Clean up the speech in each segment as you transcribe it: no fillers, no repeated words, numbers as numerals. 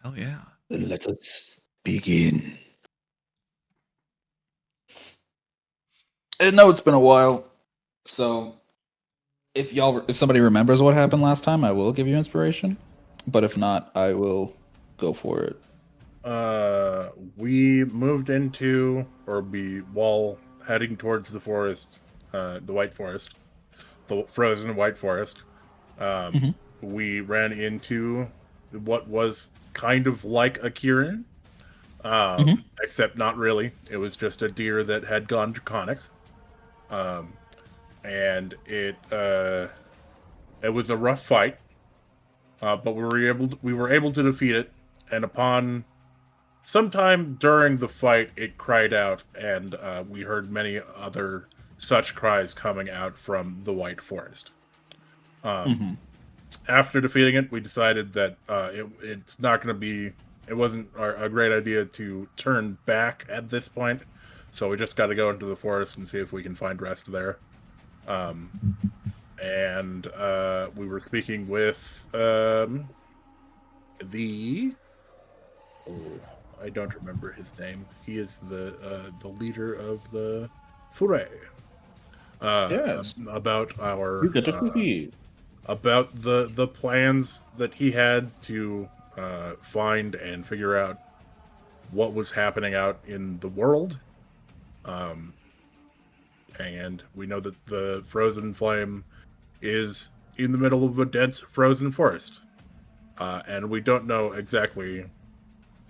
Hell yeah. Then let us begin. I know it's been a while, so if somebody remembers what happened last time, I will give you inspiration. But if not, I will go for it. We moved into, while heading towards the forest, the White Forest, the frozen White Forest. We ran into what was kind of like a Kirin, except not really. It was just a deer that had gone draconic. And it was a rough fight, but we were able to defeat it. And upon sometime during the fight, it cried out, and we heard many other such cries coming out from the White Forest. After defeating it, we decided that it's not going to be. It wasn't a great idea to turn back at this point, so we just got to go into the forest and see if we can find rest there. And we were speaking with the. Oh, I don't remember his name. He is the leader of the Foray. Yes. About our You get to about the plans that he had to find and figure out what was happening out in the world. And we know that the Frozen Flame is in the middle of a dense frozen forest. And we don't know exactly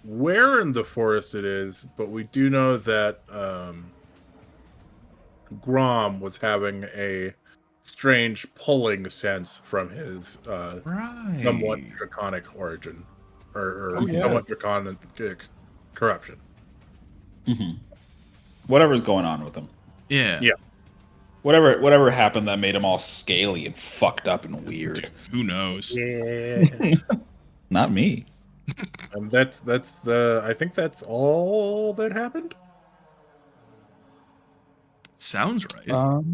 where in the forest it is, but we do know that Grom was having a strange pulling sense from his somewhat draconic origin, or somewhat draconic corruption. Whatever's going on with him. Yeah. Whatever happened that made him all scaly and fucked up and weird. Dude, who knows? Yeah. Not me. And that's the. I think that's all that happened. Sounds right.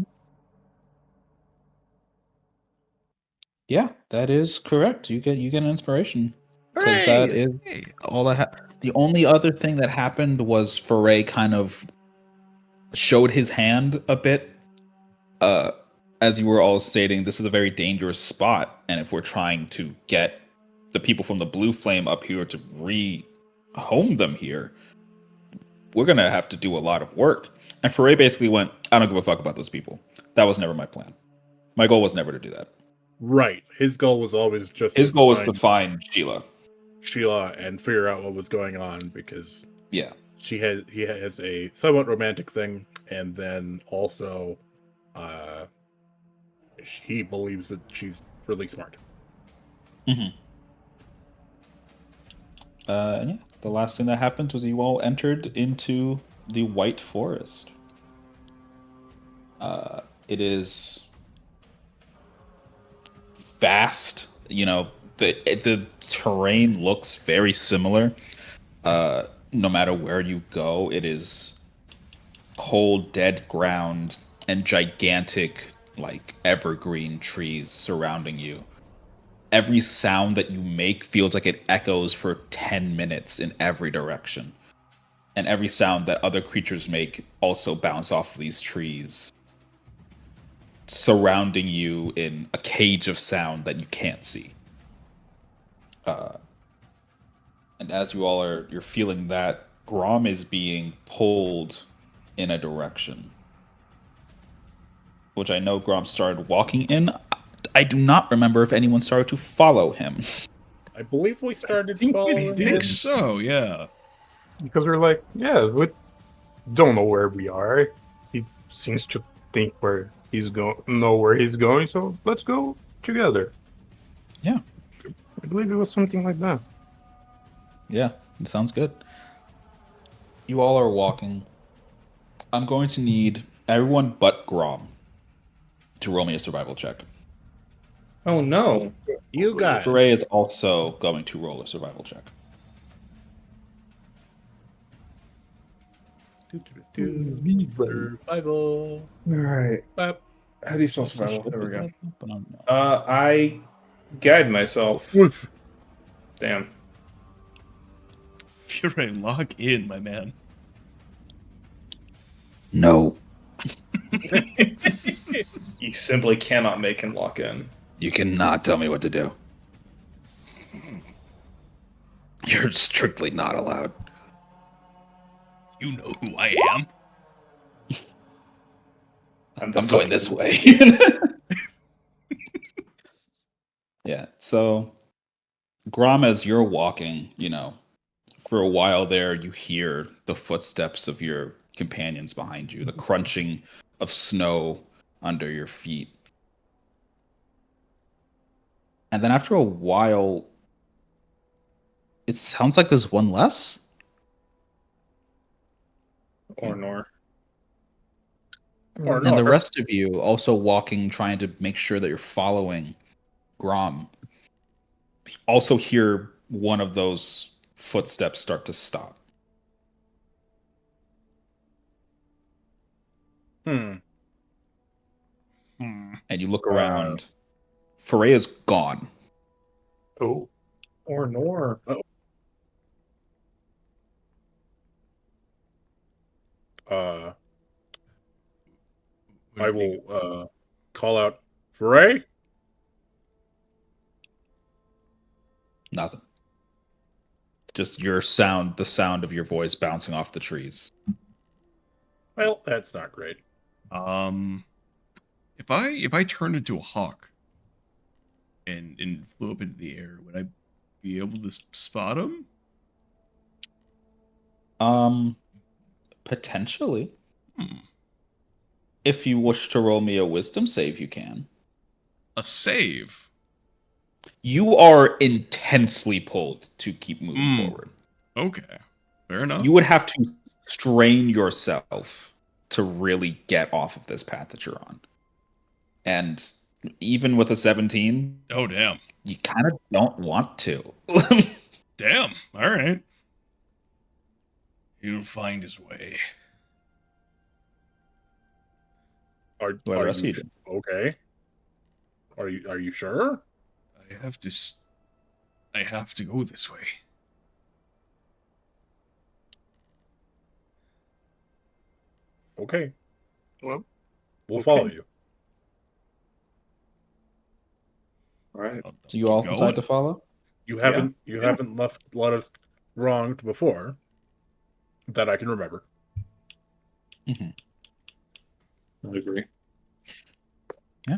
Yeah, that is correct. You get an inspiration because that is all that. The only other thing that happened was Foray kind of showed his hand a bit. As you were all stating, this is a very dangerous spot, and if we're trying to get the people from the Blue Flame up here to re-home them here, we're gonna have to do a lot of work. And Foray basically went, I don't give a fuck about those people. That was never my plan. My goal was never to do that. Right. His goal was always just was to find Sheila and figure out what was going on, because he has a somewhat romantic thing, and then also he believes that she's really smart. And yeah, the last thing that happened was you all entered into the White Forest. It is vast. You know, the terrain looks very similar. No matter where you go, it is cold, dead ground and gigantic, like, evergreen trees surrounding you. Every sound that you make feels like it echoes for 10 minutes in every direction. And every sound that other creatures make also bounce off of these trees, surrounding you in a cage of sound that you can't see. And as you all you're feeling that, Grom is being pulled in a direction, which I know Grom started walking in. I do not remember if anyone started to follow him. I believe we started following him. I think so, yeah. Because we're like, yeah, we don't know where we are. He seems to think where he's going, so let's go together. Yeah. I believe it was something like that. Yeah, it sounds good. You all are walking. I'm going to need everyone but Grom to roll me a survival check. Oh no. You got Foray is also going to roll a survival check. Survival. Alright. Bop. How do you spell survival? There we go. I guide myself. Woof. Damn. Puree, lock in, my man. No. You simply cannot make him lock in. You cannot tell me what to do. You're strictly not allowed. You know who I am. I'm going this way. Yeah, so Grom, as you're walking, for a while there, you hear the footsteps of your companions behind you, the crunching of snow under your feet. And then after a while, it sounds like there's one less. Or nor. Or And the rest of you also walking, trying to make sure that you're following Grom, also hear one of those footsteps start to stop. Hmm. And you look around. Foray is gone. Oh, Or nor. I will call out Foray. Nothing. Just the sound of your voice bouncing off the trees. Well, that's not great. If I turned into a hawk and flew up into the air, would I be able to spot him? Potentially. If you wish to roll me a wisdom save, you can. A save? You are intensely pulled to keep moving forward. Okay. Fair enough. You would have to strain yourself to really get off of this path that you're on. And even with a 17, oh damn, you kind of don't want to. Damn. All right. He'll find his way. Are rest you of you okay? Are you sure? I have to go this way. Okay. well, We'll follow you. All right. So you all decide to follow? You haven't let us wronged before that I can remember. I agree. Yeah.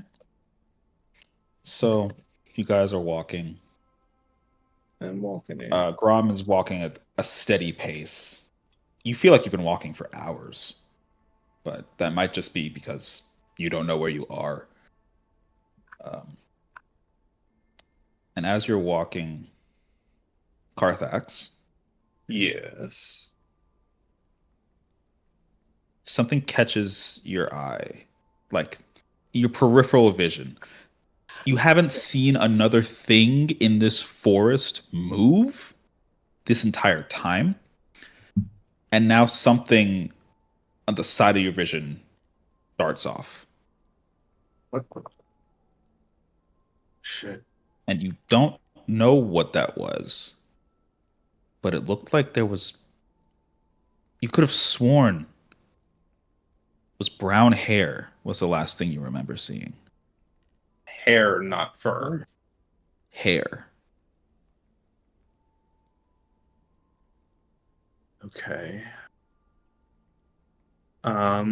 So you guys are walking. I'm walking in. Grom is walking at a steady pace. You feel like you've been walking for hours, but that might just be because you don't know where you are. And as you're walking, Carthax, Yes. something catches your eye, like your peripheral vision. You haven't seen another thing in this forest move this entire time. And now something on the side of your vision darts off. What? Shit. And you don't know what that was. But it looked like there was... You could have sworn it was brown hair was the last thing you remember seeing. Hair, not fur. Hair. Okay. I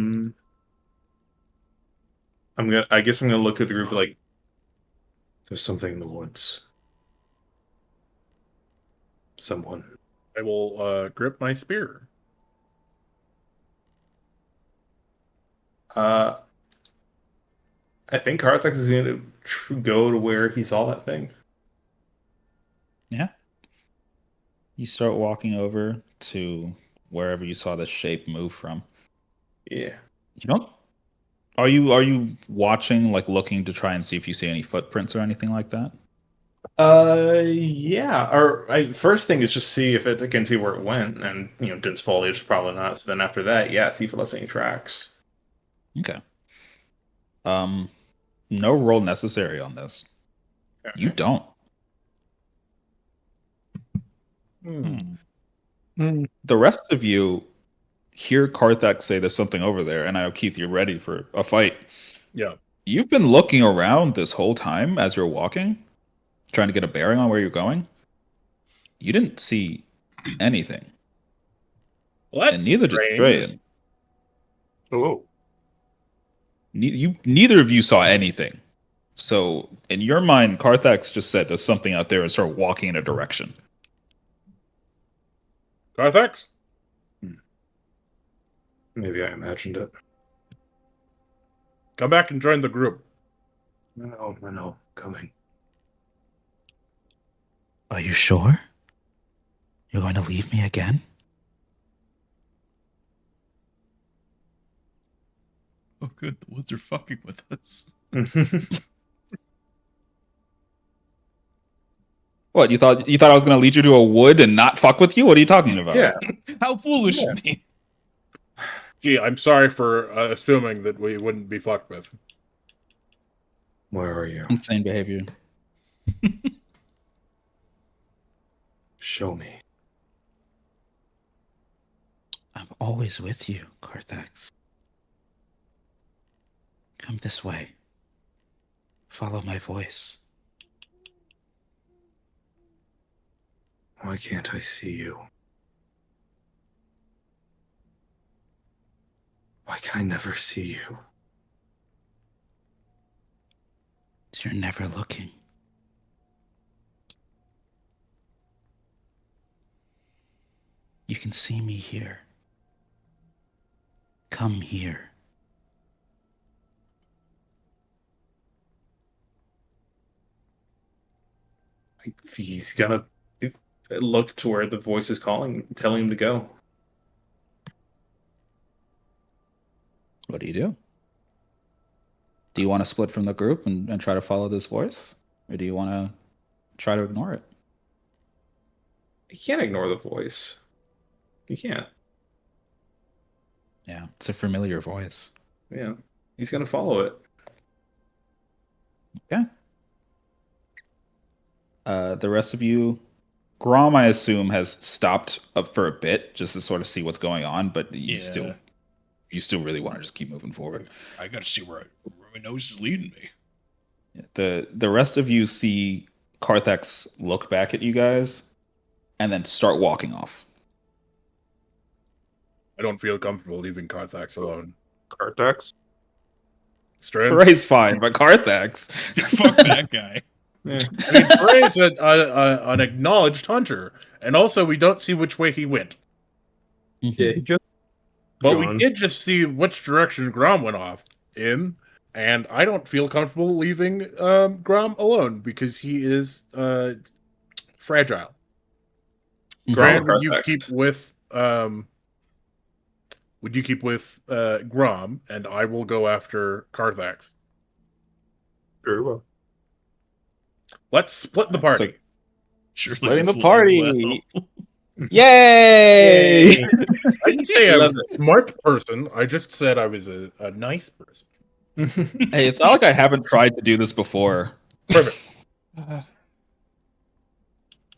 guess I'm gonna look at the group like there's something in the woods. Someone. I will grip my spear. I think Carthax is gonna go to where he saw that thing. Yeah. You start walking over to wherever you saw the shape move from. Yeah. You don't... Are you watching, like looking to try and see if you see any footprints or anything like that? Yeah. First thing is just see if I can see where it went, and dense foliage probably not. So then after that, yeah, see if it left any tracks. Okay. No roll necessary on this. Okay. You don't. The rest of you hear Karthak say there's something over there, and I know, Keith, you're ready for a fight. Yeah. You've been looking around this whole time as you're walking, trying to get a bearing on where you're going. You didn't see anything. Well, that's And neither did strange. Strayan. Oh, Neither of you saw anything. So, in your mind, Karthak's just said there's something out there and start walking in a direction. Carthax? Maybe I imagined it. Come back and join the group. No, coming. Are you sure? You're going to leave me again? Oh, good. The woods are fucking with us. What, you thought I was going to lead you to a wood and not fuck with you? What are you talking about? Yeah. How foolish of me. Gee, I'm sorry for assuming that we wouldn't be fucked with. Where are you? Insane behavior. Show me. I'm always with you, Karthax. Come this way. Follow my voice. Why can't I see you? Why can I never see you? You're never looking. You can see me here. Come here. He's gonna look to where the voice is calling, telling him to go. What do you do? Do you want to split from the group and try to follow this voice? Or do you want to try to ignore it? You can't ignore the voice. You can't. Yeah, it's a familiar voice. Yeah. He's gonna follow it. Okay. The rest of you, Grom, I assume, has stopped up for a bit just to sort of see what's going on, but you still really want to just keep moving forward. I gotta see where my nose is leading me. The rest of you see Karthax look back at you guys and then start walking off. I don't feel comfortable leaving Carthax alone. Cartax? Strand? Ray's fine, but Karthax. Fuck that guy. Yeah. I mean, Ray's an acknowledged hunter, and also we don't see which way he went. Yeah, he just. But Gone. we did just see which direction Grom went off in, and I don't feel comfortable leaving Grom alone because he is fragile. Strand, would you Carthax. keep with Grom, and I will go after Carthax. Very well. Let's split the party. Surely Splitting this the will party. end well. Yay! I didn't say I was a smart person. I just said I was a nice person. Hey, it's not like I haven't tried to do this before. Perfect.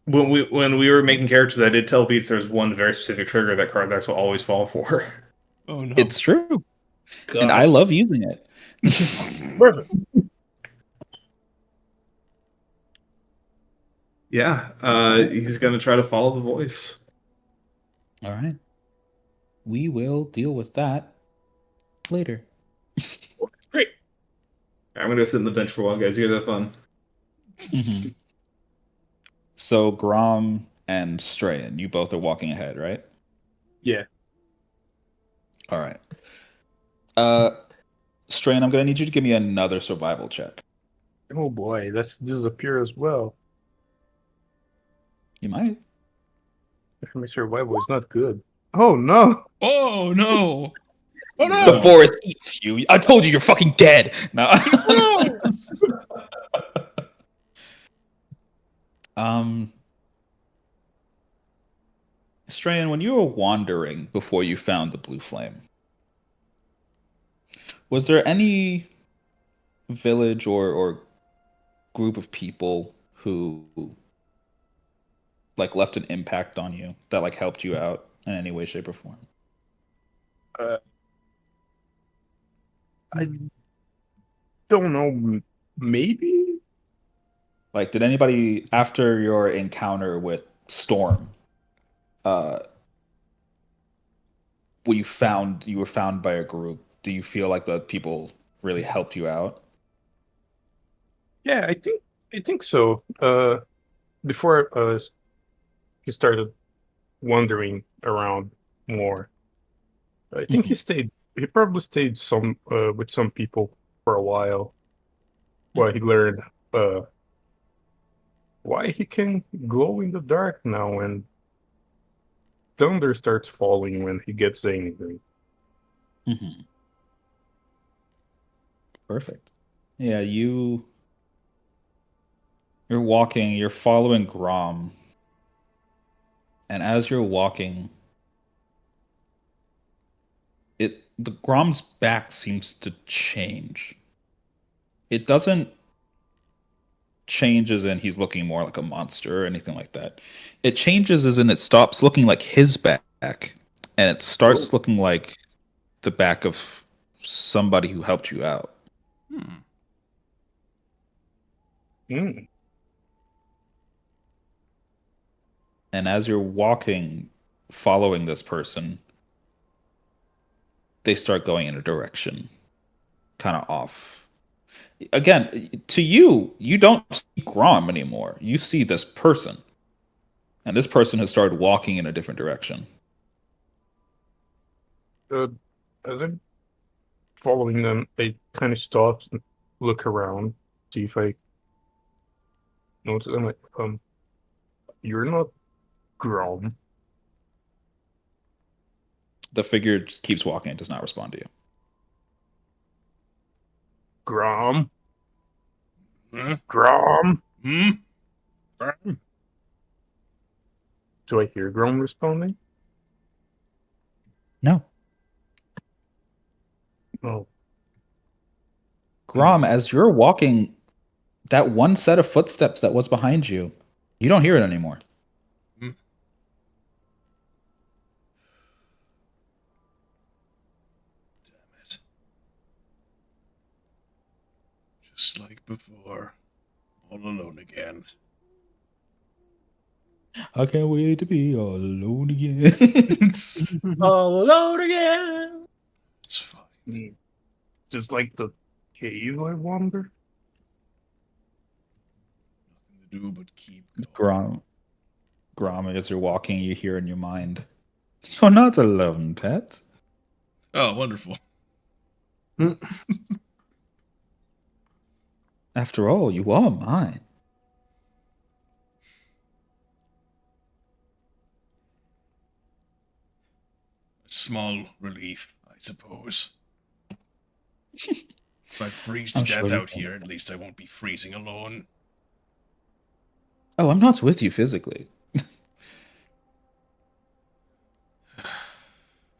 When we were making characters, I did tell Beats there's one very specific trigger that Carthax will always fall for. Oh no. It's true. God. And I love using it. Perfect. Yeah, he's gonna try to follow the voice. All right. We will deal with that later. Great. I'm gonna go sit on the bench for a while, guys. You guys have fun. Mhm. So Grom and Strayan, you both are walking ahead, right? Yeah. All right. Strayan, I'm gonna need you to give me another survival check. Oh boy, let's disappear as well. You might. My survival is not good. Oh no! Oh no. Oh no! The forest eats you. I told you you're fucking dead. No. Strayan, when you were wandering before you found the blue flame, was there any village or group of people who like left an impact on you that like helped you out in any way, shape, or form? I don't know. Maybe. Like, did anybody after your encounter with Storm, uh, when you were found by a group, do you feel like the people really helped you out? Yeah, I think so. Before he started wandering around more, I think he Mhm. stayed. He probably stayed some with some people for a while, while he learned uh why he can glow in the dark now, and thunder starts falling when he gets angry. Mhm. Perfect. Yeah, you're walking, you're following Grom, and as you're walking, the Grom's back seems to change. It doesn't change as in he's looking more like a monster or anything like that. It changes as in it stops looking like his back and it starts looking like the back of somebody who helped you out. Hmm. Mm. And as you're walking, following this person, they start going in a direction kind of off. Again, to you, you don't see Grom anymore. You see this person. And this person has started walking in a different direction. Uh, as I'm following them, I kind of stop and look around, see if I notice. I'm like, you're not Grom. The figure just keeps walking and does not respond to you. Grom. Hmm? Grom. Hmm? Do I hear Grom responding? No. Oh. Grom, as you're walking, that one set of footsteps that was behind you, you don't hear it anymore. Hmm? Damn it. Just like before. All alone again. I can't wait to be all alone again. It's All alone again. fine. Mm. Just like the cave, I wonder? Nothing to do but keep going. Grom, as you're walking, you hear in your mind, "You're not alone, pet. Oh, wonderful. After all, you are mine." Small relief, I suppose. If I freeze to I'm death sure you out can. here, at least I won't be freezing alone. Oh, I'm not with you physically.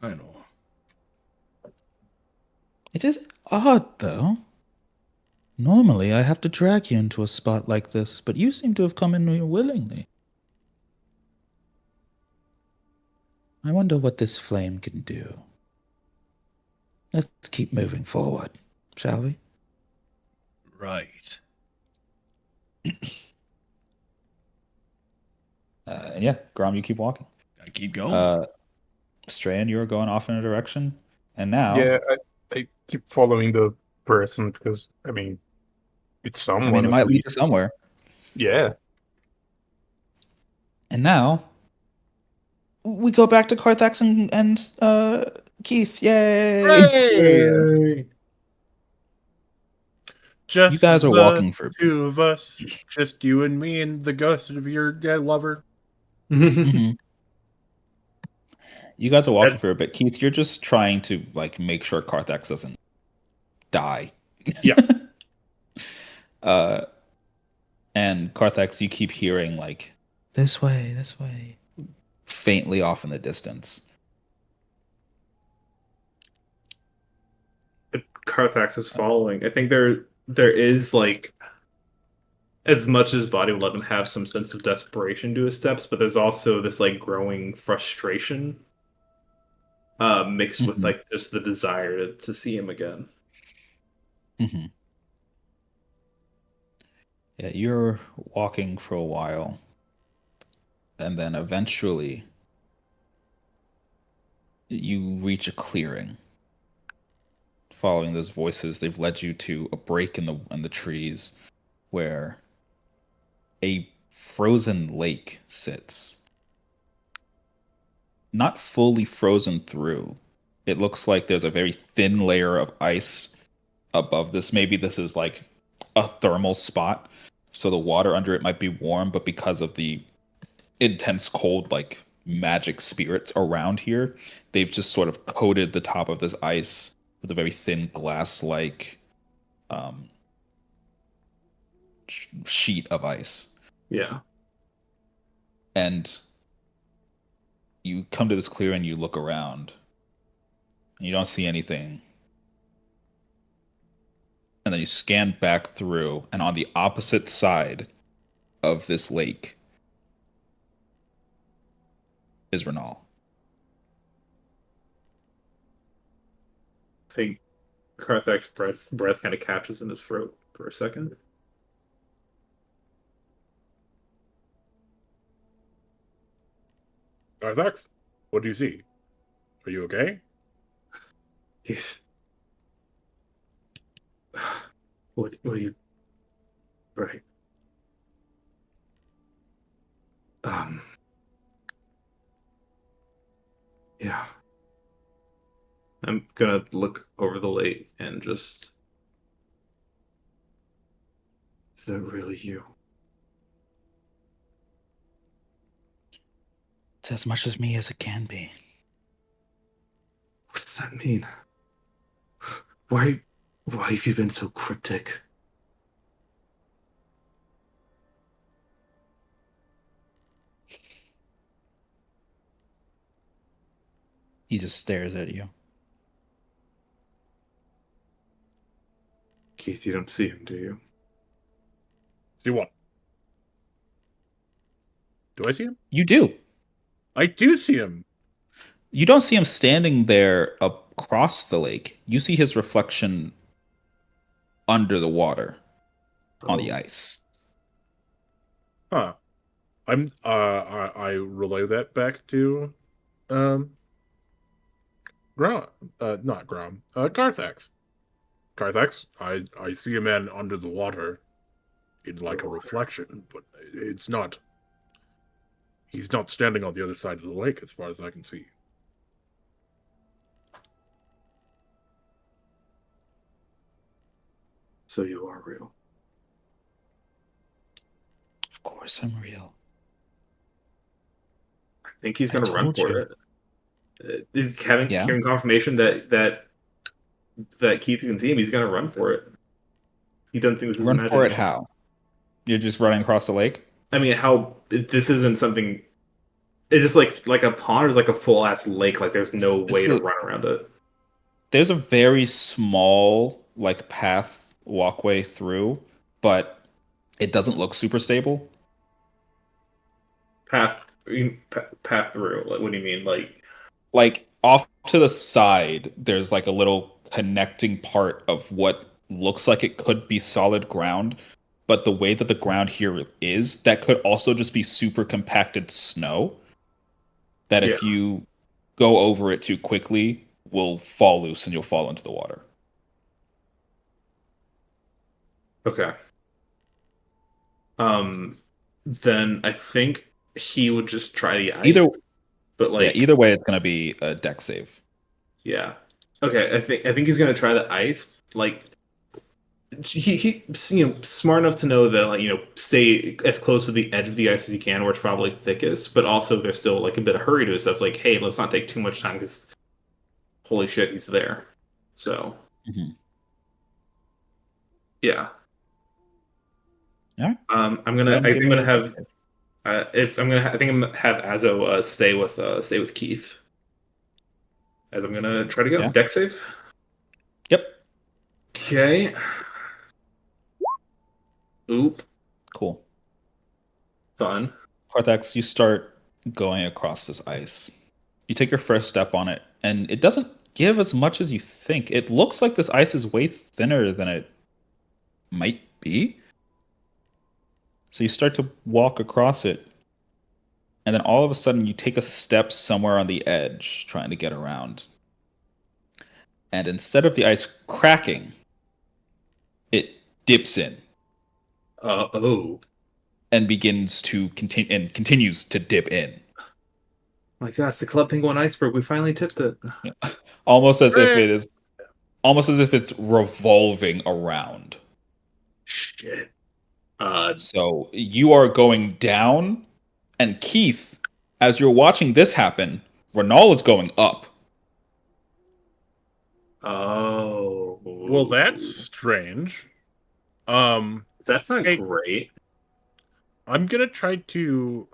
I know. It is odd, though. Normally, I have to drag you into a spot like this, but you seem to have come in here willingly. I wonder what this flame can do. Let's keep moving forward, shall we? Right. And yeah, Grom, you keep walking. I keep going. Strahan, you are going off in a direction, and now, Yeah, I keep following the person because, I mean, it's I mean, someone it at might lead least. to somewhere. Yeah. And now, we go back to Carthax and Keith. Yay! Hey! You Just guys are the walking for. two of us, just you and me and the ghost of your dead lover. Mhm. You guys are walking That- for a bit. Keith, you're just trying to like make sure Carthax doesn't die. Yeah. uh, and Carthax, you keep hearing like this way, faintly off in the distance. Carthax is following. I think there is like as much as body will let him have some sense of desperation to his steps, but there's also this like growing frustration, mixed with Mhm. like just the desire to see him again. Hmm. Yeah, you're walking for a while, and then eventually you reach a clearing. Following those voices, they've led you to a break in the trees where a frozen lake sits. Not fully frozen through. It looks like there's a very thin layer of ice above this. Maybe this is like a thermal spot, so the water under it might be warm, but because of the intense cold, like magic spirits around here, they've just sort of coated the top of this ice with a very thin glass-like um, sheet of ice. Yeah. And you come to this clearing, you look around, and you don't see anything. And then you scan back through, and on the opposite side of this lake is Renal. I think Karthak's breath kind of catches in his throat for a second. Arthax, what do you see? Are you okay? He's... What do you... Right. Um... Yeah. I'm gonna look over the lake and just... Is that really you? It's as much as me as it can be. What does that mean? Why have you been so cryptic? He just stares at you. Keith, you don't see him, do you? See what? Do I see him? You do. I do see him. You don't see him standing there across the lake. You see his reflection under the water on the Oh. ice. Huh. I relay that back to Grom, not Grom, Carthax. Carthax, I see a man under the water in like a reflection, but it's not. He's not standing on the other side of the lake as far as I can see. So you are real. Of course I'm real. I think he's I gonna run told for you. it. Having Yeah. hearing confirmation that Keith can see him, he's gonna run for it. He doesn't think this is Run for it imagination. how? You're just running across the lake? I mean, how this isn't something. It's just like a pond or is like a full ass lake. Like there's no way to run around it. There's a very small like path walkway through, but it doesn't look super stable. Path path through. Like, what do you mean? Like off to the side, there's like a little connecting part of what looks like it could be solid ground, but the way that the ground here is, that could also just be super compacted snow. That if Yeah. you go over it too quickly, will fall loose and you'll fall into the water. Okay. Then I think he would just try the ice. But Yeah, either way, it's gonna be a deck save. Yeah. Okay, I think he's gonna try the ice. Like he smart enough to know that stay as close to the edge of the ice as you can, where it's probably thickest. But also there's still like a bit of hurry to his stuff. Like, hey, let's not take too much time because holy shit, he's there. So yeah. Yeah. I'm gonna. I think I'm gonna have. I think I'm gonna have Azo stay with Keith. As I'm gonna try to go deck save. Yep. Okay. Oop. Cool. Fun. Carthax, you start going across this ice. You take your first step on it, and it doesn't give as much as you think. It looks like this ice is way thinner than it might be. So you start to walk across it, and then all of a sudden you take a step somewhere on the edge, trying to get around. And instead of the ice cracking, it dips in Oh. and begins to continues to dip in. My gosh, the Club Penguin iceberg. We finally tipped it. Almost as if it's revolving around. Shit. So you are going down, and Keith, as you're watching this happen, Renal is going up. Oh. Well, that's strange. That's not Hey. great. I'm gonna try to.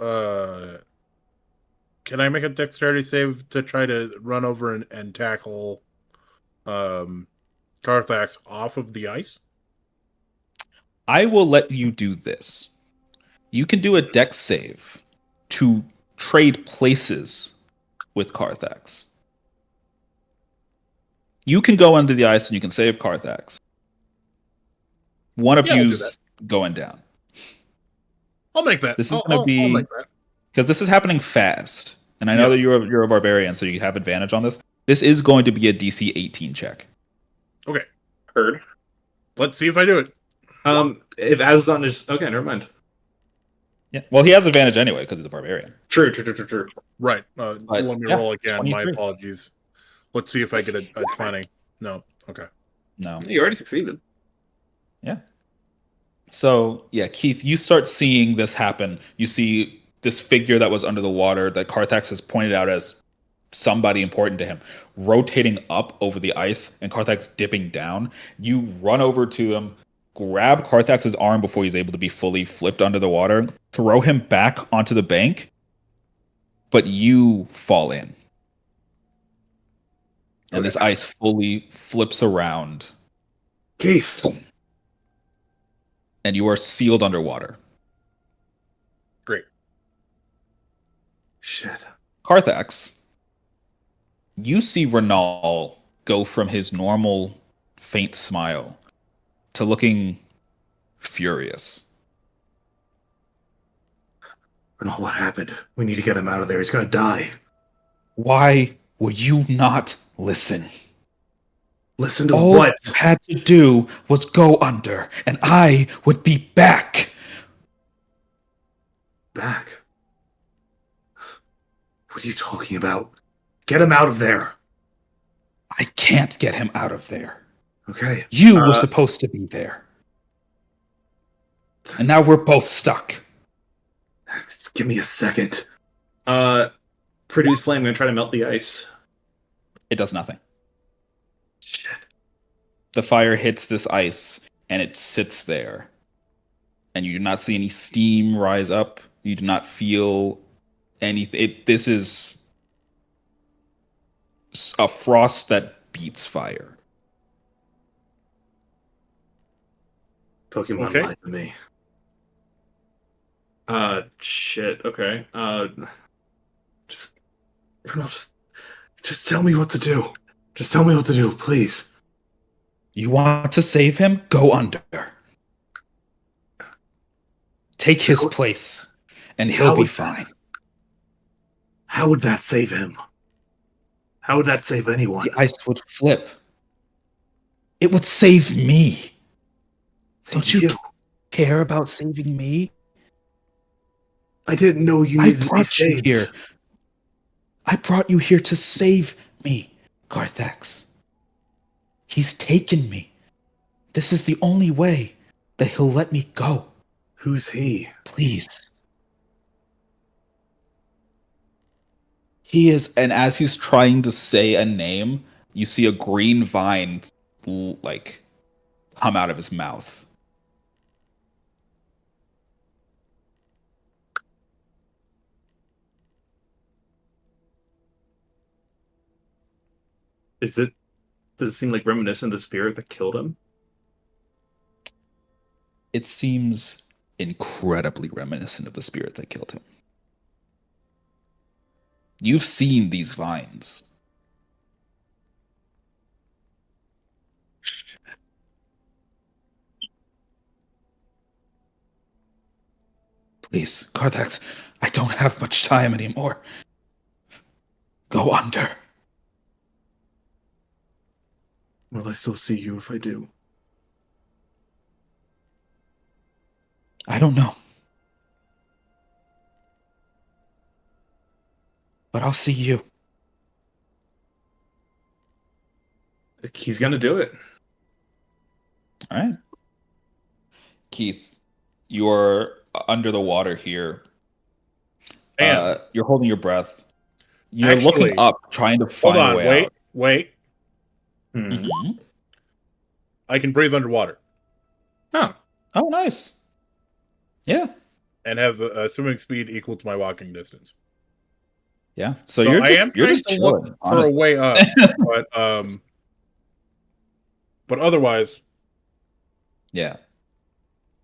Can I make a dexterity save to try to run over and tackle Carthax off of the ice? I will let you do this. You can do a dex save to trade places with Carthax. You can go under the ice and you can save Carthax. One of Yeah, I'll do you's going down. I'll make that. This is I'll going to be make that. because this is happening fast, and I know that you're a barbarian, so you have advantage on this. This is going to be a DC 18 check. Okay, Heard. let's see if I do it. If Azazon is okay, never mind. Yeah. Well, he has advantage anyway because he's a barbarian. True. Right. Let me yeah, roll again. 23. My apologies. Let's see if I get a 20. No. Okay. No. You already succeeded. Yeah. So, yeah, Keith, you start seeing this happen. You see this figure that was under the water that Carthax has pointed out as somebody important to him, rotating up over the ice, and Carthax dipping down. You run over to him, grab Carthax's arm before he's able to be fully flipped under the water, throw him back onto the bank, but you fall in. And this ice fully flips around. Keith. And you are sealed underwater. Great. Shit. Carthax, you see Renal go from his normal faint smile to looking furious. Renal, what happened? We need to get him out of there. He's gonna die. Why will you not listen? Listen to All what? you had to do was go under, and I would be back. Back? What are you talking about? Get him out of there. I can't get him out of there. Okay. You were supposed to be there. And now we're both stuck. Just give me a second. Produce flame. I'm gonna try to melt the ice. It does nothing. Shit. The fire hits this ice, and it sits there. And you do not see any steam rise up. You do not feel anything. This is a frost that beats fire. Pokemon Okay. lied to me. Shit. Okay. Just tell me what to do. Just tell me what to do, please. You want to save him? Go under. Take his place, and he'll be fine. How would that save him? How would that save anyone? The ice would flip. It would save me. Don't you care about saving me? I didn't know you I needed to be brought you saved. here. I brought you here to save me, Carthax. He's taken me. This is the only way that he'll let me go. Who's he? Please. He is, and as he's trying to say a name, you see a green vine like come out of his mouth. Does it seem like reminiscent of the spirit that killed him? It seems incredibly reminiscent of the spirit that killed him. You've seen these vines. Please, Carthax, I don't have much time anymore. Go under. Will I still see you if I do? I don't know. But I'll see you. He's gonna do it. All right. Keith, you're under the water here. And You're holding your breath. You're Actually, looking up, trying to hold find a on, way out. wait. Hmm. Mhm. I can breathe underwater Oh, Oh, nice. Yeah. and have a swimming speed equal to my walking distance. Yeah. So, So you're I just am you're trying just to chilling, look for a honestly. way up, but otherwise, Yeah.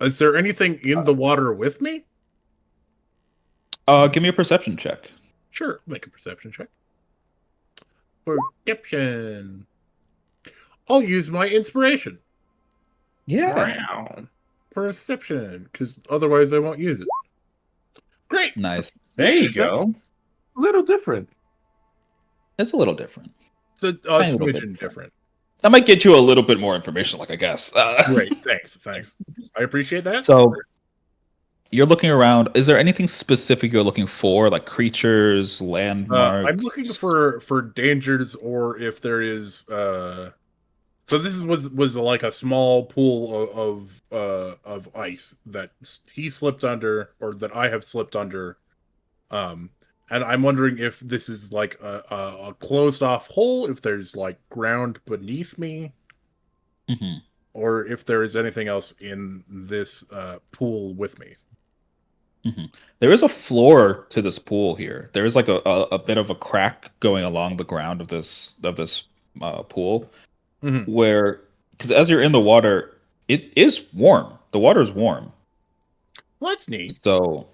is there anything in the water with me? Give me a perception check. Sure, make a perception check. Perception. I'll use my inspiration. Yeah. wow. Perception, because otherwise I won't use it. Great. Nice. There you go. A little different. It's a little different. It's a Tiny little bit smidgen different. That might get you a little bit more information, like I guess. Great. Thanks. I appreciate that. So you're looking around. Is there anything specific you're looking for, like creatures, landmarks? I'm looking for dangers, or if there is. So this was like a small pool of ice that he slipped under, or that I have slipped under. And I'm wondering if this is like a closed off hole, if there's like ground beneath me, Mhm. or if there is anything else in this pool with me. There is a floor to this pool here. There is like a bit of a crack going along the ground of this pool, Mhm. where because as you're in the water, it is warm. The water is warm, Well, that's neat. so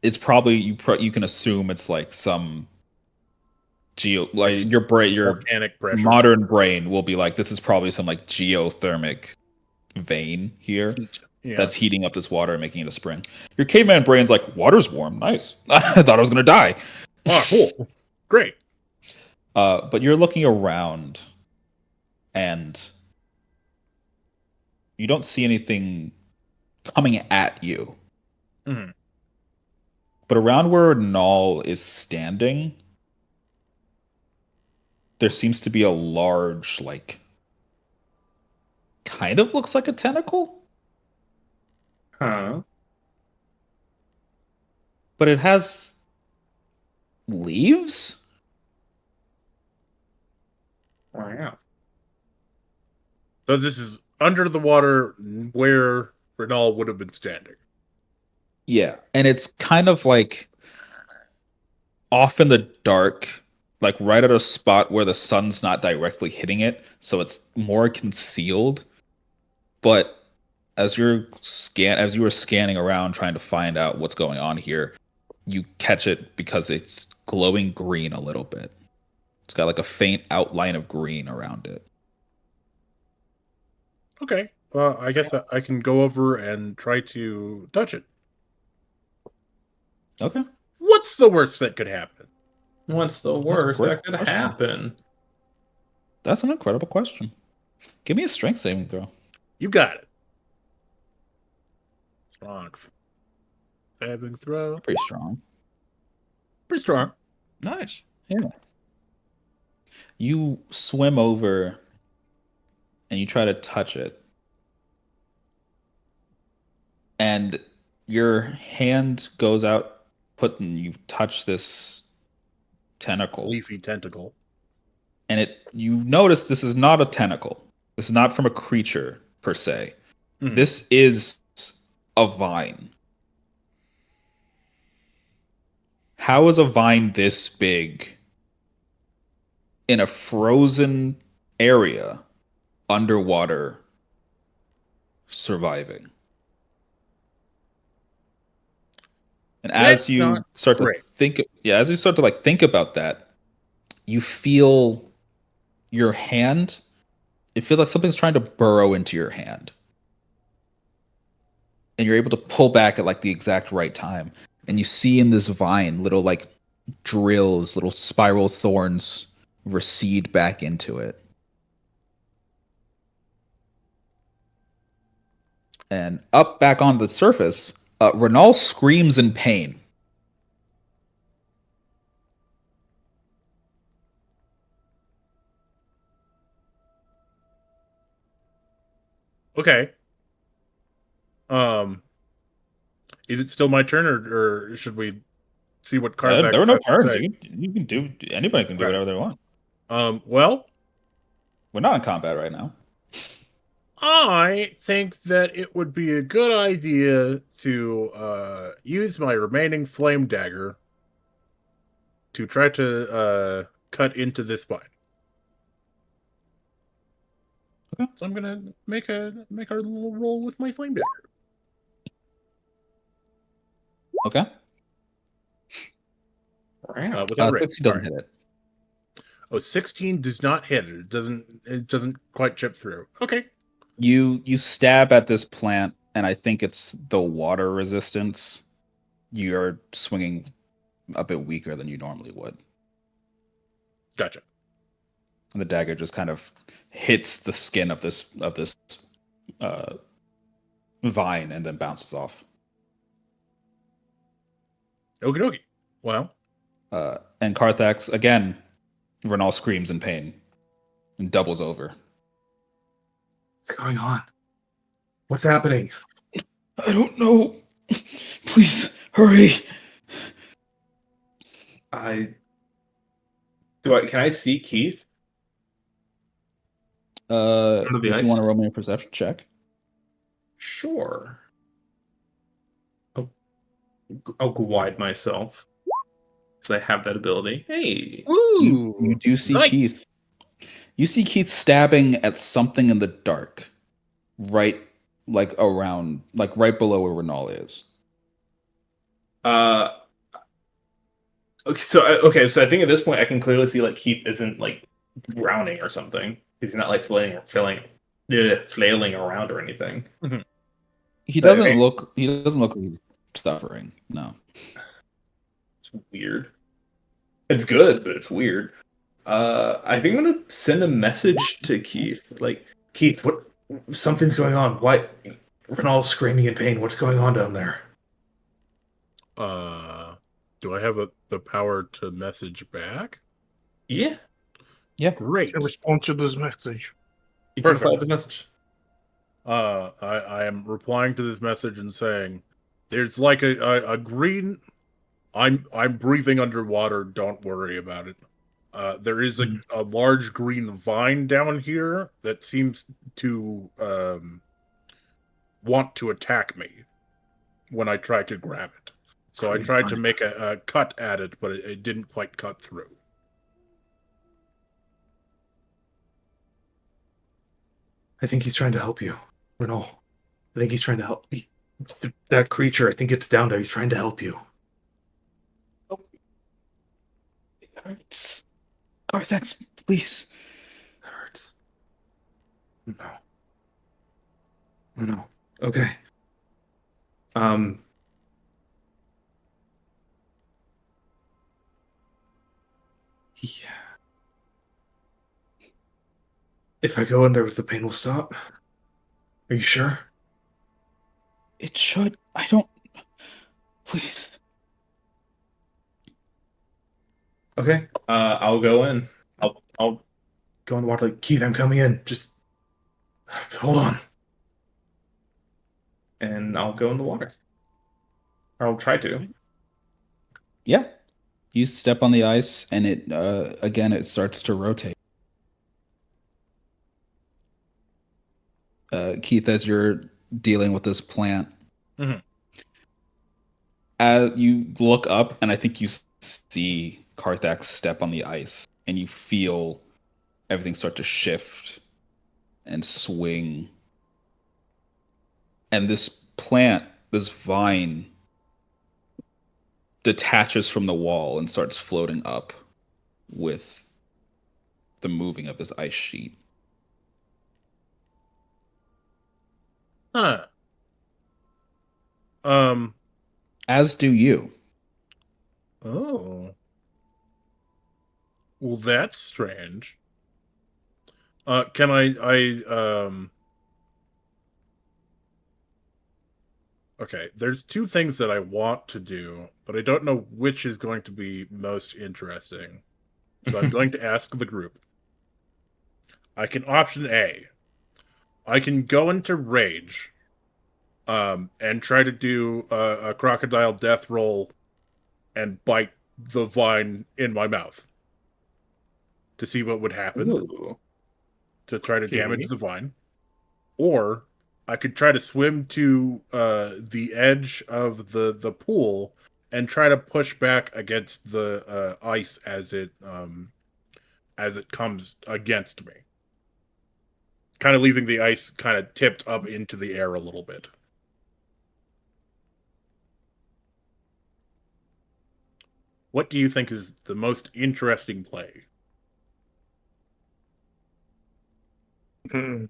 it's probably you can assume it's like some like your Volcanic pressure. modern brain will be like, this is probably some like geothermic vein here Yeah. that's heating up this water and making it a spring. Your caveman brain's like, water's warm, nice. I thought I was gonna die. Oh, cool. Great. But you're looking around and you don't see anything coming at you. Mhm. But around where Null is standing, there seems to be a large, like, kind of looks like a tentacle, Huh. but it has leaves. Wow. So this is under the water where Renal would have been standing. Yeah, and it's kind of like off in the dark, like right at a spot where the sun's not directly hitting it, so it's more concealed. But as you were scanning around trying to find out what's going on here, you catch it because it's glowing green a little bit. It's got like a faint outline of green around it. Okay. Well, I guess I can go over and try to touch it. Okay. What's the worst that could happen? What's the a worst great that could question. happen? That's an incredible question. Give me a strength saving throw. You got it. Strong. Saving throw. Pretty strong. Pretty strong. Nice. Yeah. You swim over and you try to touch it. And your hand goes out, and you touch this tentacle. Leafy tentacle. And you notice this is not a tentacle. This is not from a creature per se. Mhm. This is a vine. How is a vine this big in a frozen area underwater surviving? And as That's you not start to great. as you start to like think about that, you feel your hand. It feels like something's trying to burrow into your hand, and you're able to pull back at like the exact right time. And you see in this vine little like drills, little spiral thorns recede back into it. And up back onto the surface, Renal screams in pain. Okay. Um, is it still my turn, or should we see what Karthak There were no has to turns. say? You can do. Anybody can do Okay. whatever they want. Well, We're not in combat right now. I think that it would be a good idea to use my remaining flame dagger to try to cut into this vine. Okay. So I'm gonna make a little roll with my flame dagger. Okay. Without range. 60 doesn't Sorry. hit it. Oh, 16 does not hit it. It doesn't quite chip through. Okay. You stab at this plant, and I think it's the water resistance. You're swinging a bit weaker than you normally would. Gotcha. And the dagger just kind of hits the skin of this vine and then bounces off. Okie dokie. Well, And Carthax again, Renal screams in pain and doubles over. What's going on? What's happening? I don't know. Please hurry. Can I see Keith? If Under the you ice? want to roll me a perception check. Sure. I'll go wide myself because I have that ability. Hey. You do see nice. Keith. You see Keith stabbing at something in the dark, right below where Renal is. Okay, so I think at this point I can clearly see like Keith isn't like drowning or something. He's not like flailing around or anything. He But doesn't okay. look. He doesn't look like he's suffering. No. It's weird. It's good, but it's weird. I think I'm gonna send a message to Keith. Like, Keith, what? Something's going on. Why? Renal's screaming in pain. What's going on down there? Do I have the power to message back? Yeah. Great. I respond to this message. You can Perfect. reply to the message. I am replying to this message and saying, "There's like a green. I'm breathing underwater. Don't worry about it. There is a large green vine down here that seems to want to attack me when I try to grab it. So I tried to make a cut at it, but it didn't quite cut through." I think he's trying to help you, Renal. I think he's trying to help. That creature, I think it's down there. He's trying to help you. It hurts. Carthax, please. That hurts. No. Okay. Yeah. If I go in there, the pain will stop. Are you sure? It should. I don't. Please. Okay. I'll go in. I'll go in the water. Like, Keith, I'm coming in. Just hold on. And I'll go in the water. Or I'll try to. Yeah. You step on the ice, and it again it starts to rotate. Keith, as you're dealing with this plant, you look up, and I think you see Carthax step on the ice, and you feel everything start to shift and swing. And this plant, this vine, detaches from the wall and starts floating up with the moving of this ice sheet. Huh. As do you. Oh. Well, that's strange. Can Okay, there's two things that I want to do, but I don't know which is going to be most interesting. So I'm going to ask the group. I can option A. I can go into rage, and try to do a crocodile death roll and bite the vine in my mouth to see what would happen, Ooh. to try to Okay. damage the vine. Or I could try to swim to the edge of the pool and try to push back against the ice as it comes against me, kind of leaving the ice kind of tipped up into the air a little bit. What do you think is the most interesting play? Hmm.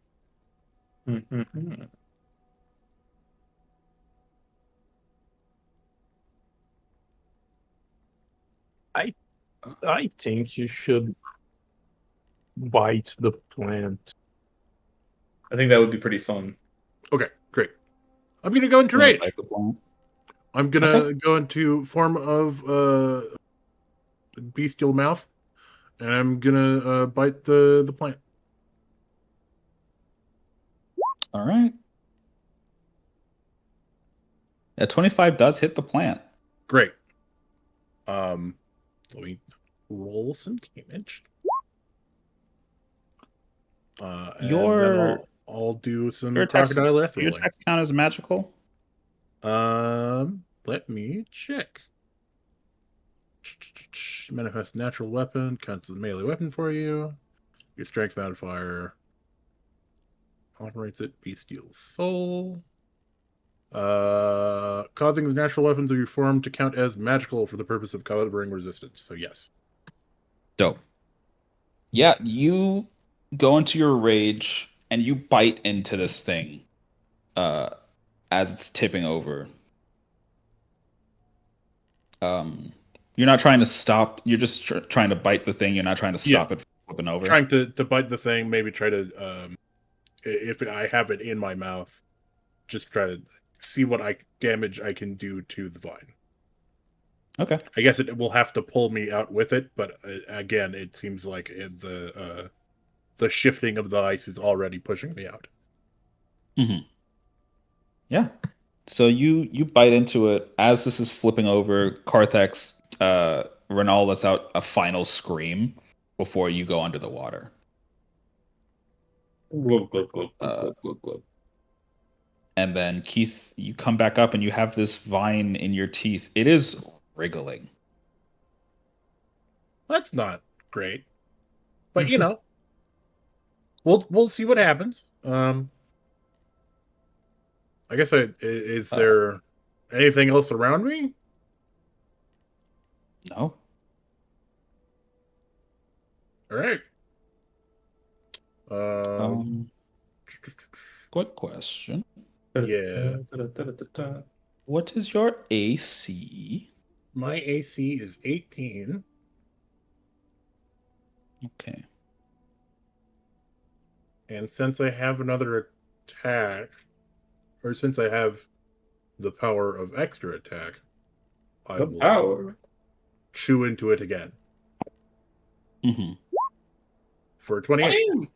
I think you should bite the plant. I think that would be pretty fun. Okay, great. I'm gonna go into You wanna rage. bite the plant? I'm gonna go into form of bestial mouth, and I'm gonna bite the plant. All right. Yeah, 25 does hit the plant. Great. Let me roll some damage. And then I'll do some Your attacks, crocodile death your rolling. attacks count as magical? Let me check. Manifest natural weapon counts as a melee weapon for you. Your strength modifier operates at bestial soul. Causing the natural weapons of your form to count as magical for the purpose of covering resistance. So yes. Dope. Yeah, you go into your rage and you bite into this thing as it's tipping over. You're not trying to stop. You're just trying to bite the thing. You're not trying to stop it from flipping over. Trying to bite the thing, maybe try to if I have it in my mouth, just try to see what damage I can do to the vine. Okay. I guess it will have to pull me out with it, but again, it seems like the shifting of the ice is already pushing me out. Mm-hmm. Yeah. So you bite into it as this is flipping over. Carthax, Renal lets out a final scream before you go under the water. Glub, glub, glub, glub, glub, glub. And then Keith, you come back up and you have this vine in your teeth. It is wriggling. That's not great, but you know, we'll see what happens. I guess is there anything else around me? No. All right. Good question. Yeah. What is your AC? My AC is 18. Okay. And since I have another attack, or since I have the power of extra attack, I The will power. chew into it again Mm-hmm. for 28. Bam!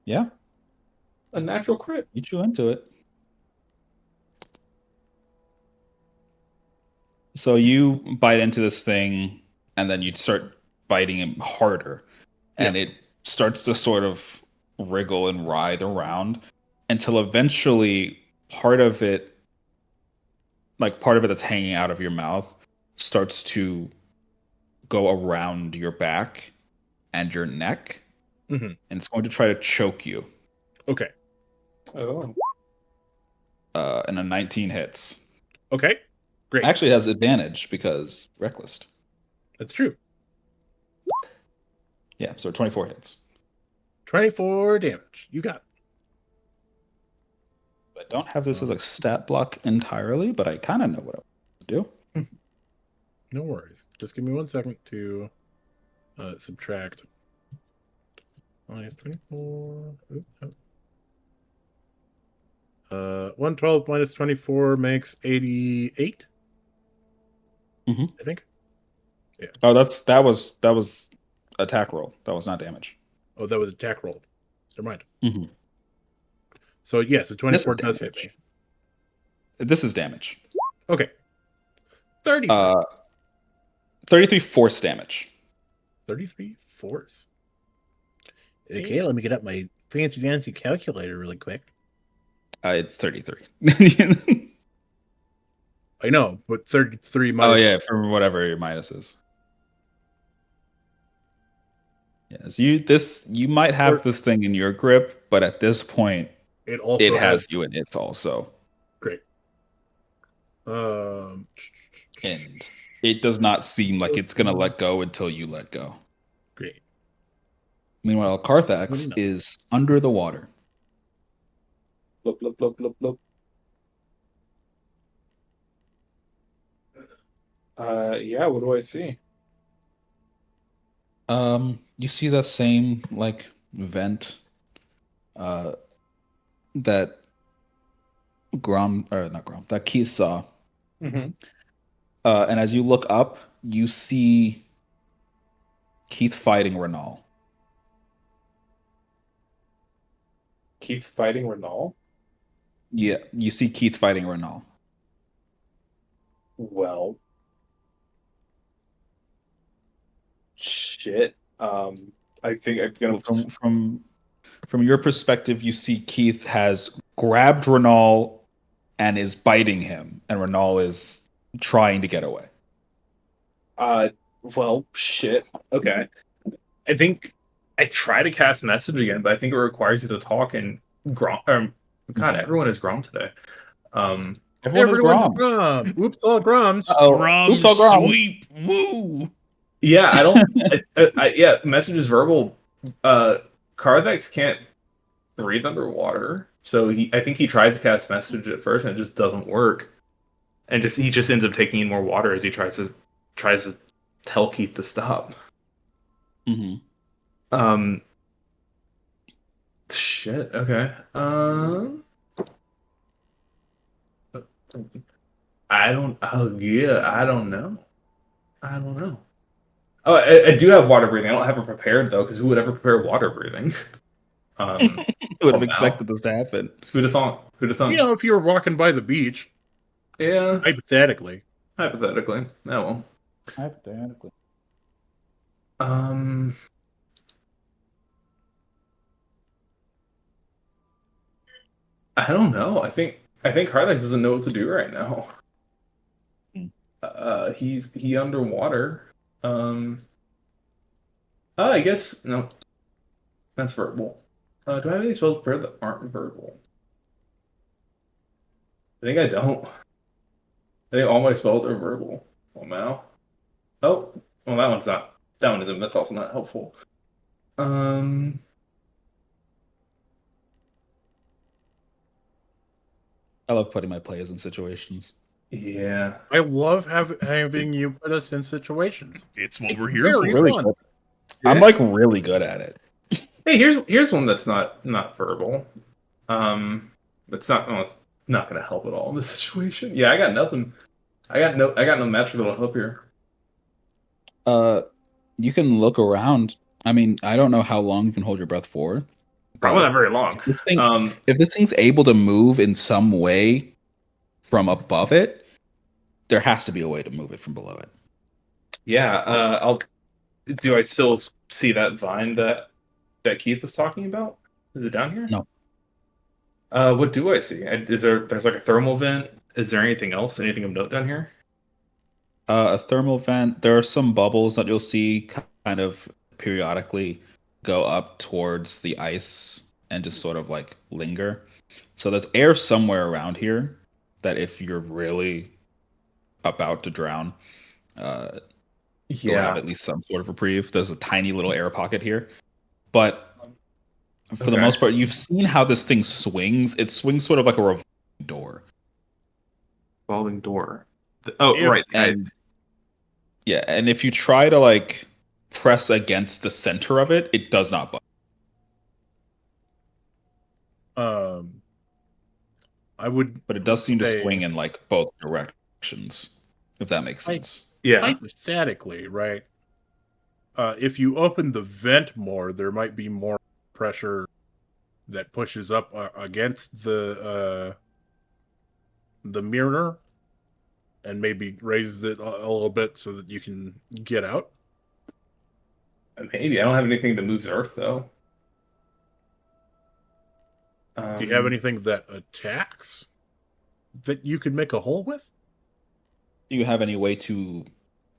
Yeah, A natural crit. you chew into it. So you bite into this thing, and then you start biting it harder, and it starts to sort of wriggle and writhe around until eventually part of it that's hanging out of your mouth starts to go around your back and your neck, Mhm. and it's going to try to choke you. Okay. Oh. And a 19 hits. Okay. Great. Actually, it has advantage because reckless. That's true. Yeah, so 24 hits. 24 damage. You got it. I don't have this as a stat block entirely, but I kind of know what I want to do. No worries. Just give me 1 second to subtract. Minus 24. 112 minus 24 makes 88. Mhm. I think. Oh, that was attack roll. That was not damage. Oh, that was attack roll. Never mind. Mhm. So yeah, so 24 This is does hit me. damage. This is damage. Okay. 33. 33 force damage. 33 force. Okay, let me get up my fancy dancy calculator really quick. It's 33. I know, but 33 minus. Oh yeah, from whatever your minus is. Yes, you might have this thing in your grip, but at this point, It also it has you in its also, Great. and it does not seem like it's gonna let go until you let go. Great. Meanwhile, Carthax is under the water. Blub, blub, blub, blub, blub. Yeah, what do I see? You see that same like vent, that that Keith saw. Mm-hmm. And as you look up, you see Keith fighting Renal. Keith fighting Renal? Yeah, you see Keith fighting Renal. Well, shit. I think I'm gonna. From your perspective, you see Keith has grabbed Renal and is biting him, and Renal is trying to get away. Well, shit. Okay. I think I try to cast message again, but I think it requires you to talk and Grom. God, everyone is Grom today. Everyone's Grom. Oops, all Groms. Grom Oops, all Grom. sweep. Woo. Yeah, I don't. Yeah, message is verbal. Carthax can't breathe underwater, so I think he tries to cast message at first, and it just doesn't work. And he just ends up taking in more water as he tries to tell Keith to stop. Mm-hmm. Shit. Okay. I don't. Oh yeah. I don't know. Oh, I do have water breathing. I don't have it prepared though, because who would ever prepare water breathing? Would have expected this to happen. Who'd have thought? You know, if you were walking by the beach, Yeah. hypothetically. Hypothetically. Oh well. Hypothetically. I don't know. I think Carthax doesn't know what to do right now. He underwater. I guess no. That's verbal. Do I have any spells prepared that aren't verbal? I think I don't. I think all my spells are verbal. Oh now. Oh, well that one's not. That one isn't. That's also not helpful. I love putting my players in situations. Yeah. I love having you put us in situations. It's what we're here for. Really good. I'm like really good at it. Hey, here's one that's not verbal. It's not going to help at all in this situation. Yeah, I got nothing. I got no metric that'll help here. You can look around. I mean, I don't know how long you can hold your breath for. Probably not very long. If this thing's able to move in some way from above it, there has to be a way to move it from below it. Yeah, do I still see that vine that Keith was talking about? Is it down here? No. What do I see? There's like a thermal vent. Is there anything else? Anything of note down here? A thermal vent. There are some bubbles that you'll see kind of periodically go up towards the ice and just sort of like linger. So there's air somewhere around here that if you're really about to drown, you'll have at least some sort of reprieve. There's a tiny little air pocket here, but for the most part, you've seen how this thing swings. It swings sort of like a revolving door. Revolving door. Right. And, yeah, and if you try to like press against the center of it, it does not budge. I would, but it does seem to say- swing in like both directions, if that makes sense. Yeah. hypothetically, right? If you open the vent more, there might be more pressure that pushes up against the mirror, and maybe raises it a little bit so that you can get out. Maybe. I don't have anything that moves Earth, though. Do you have anything that attacks that you could make a hole with? Do you have any way to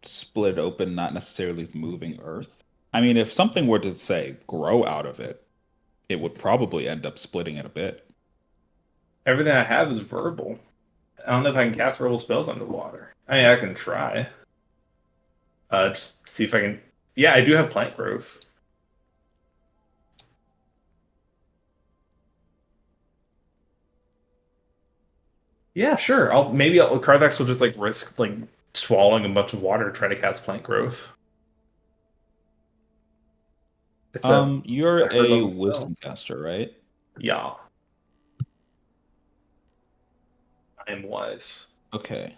split open, not necessarily moving Earth? I mean, if something were to, say, grow out of it, it would probably end up splitting it a bit. Everything I have is verbal. I don't know if I can cast verbal spells underwater. I mean, I can try. Just see if I can... Yeah, I do have plant growth. Yeah, sure. Carvex will just like risk like swallowing a bunch of water to try to cast plant growth. You're a third a level spell. wisdom caster, right? Yeah. I am wise. Okay.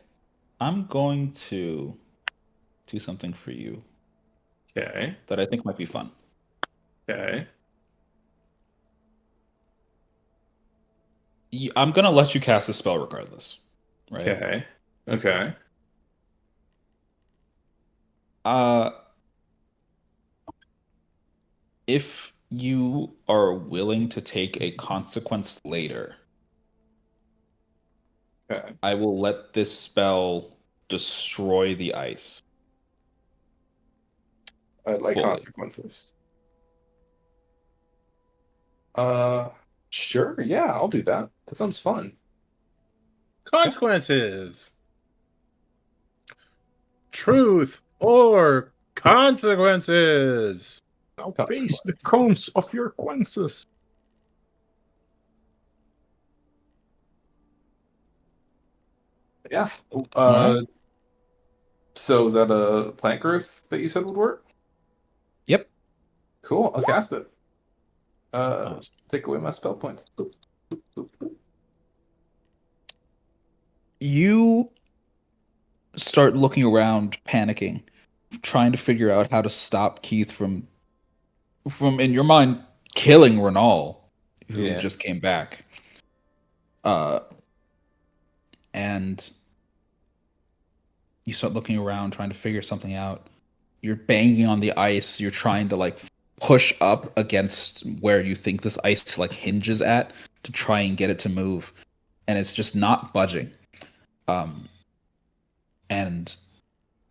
I'm going to do something for you Okay. that I think might be fun. Okay. I'm going to let you cast a spell regardless, right? Okay. Okay. If you are willing to take a consequence later, Okay. I will let this spell destroy the ice. I like Fully. consequences. Sure. Yeah, I'll do that. That sounds fun. Consequences. Truth or consequences. Now face the cons of your consequences. Yeah. Alright. So is that a plant growth that you said would work? Yep. Cool. I'll cast it. Awesome. Take away my spell points. Boop, boop, boop, boop. You start looking around, panicking, trying to figure out how to stop Keith from in your mind killing Renal, who Yeah. just came back. And you start looking around, trying to figure something out. You're banging on the ice. You're trying to like push up against where you think this ice like hinges at to try and get it to move, and it's just not budging. And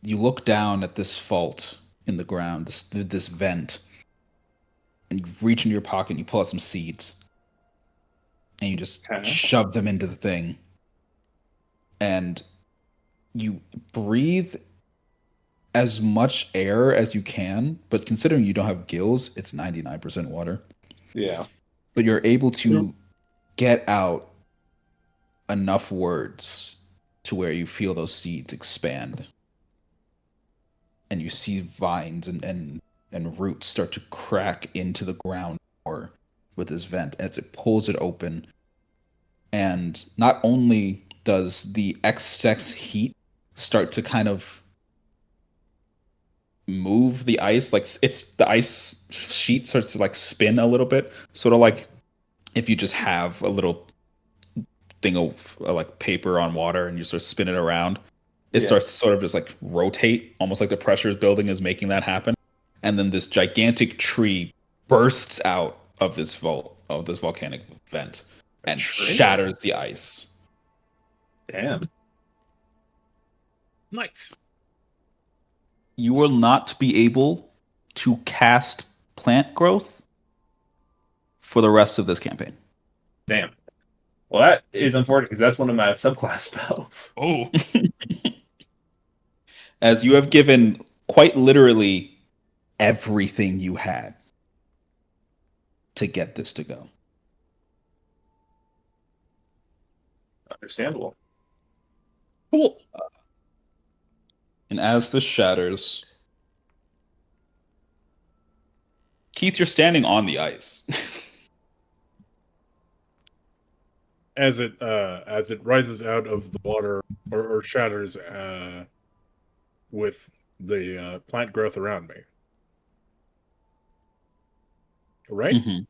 you look down at this fault in the ground, this vent, and you reach into your pocket and you pull out some seeds, and you just Okay. shove them into the thing, and you breathe as much air as you can, but considering you don't have gills, it's 99% water. Yeah. But you're able to get out enough words to where you feel those seeds expand. And you see vines and roots start to crack into the ground more with this vent as it pulls it open. And not only does the excess heat start to kind of move the ice, like it's the ice sheet starts to like spin a little bit, sort of like if you just have a little thing of like paper on water and you sort of spin it around, it starts to sort of just like rotate, almost like the pressure building is making that happen. And then this gigantic tree bursts out of this volcanic vent and shatters the ice. Damn. Nice. You will not be able to cast plant growth for the rest of this campaign. Damn. Well, that is unfortunate because that's one of my subclass spells. Oh, as you have given quite literally everything you had to get this to go. Understandable. Cool. And as this shatters, Keith, you're standing on the ice. As it rises out of the water or shatters with the plant growth around me. Right? Mhm.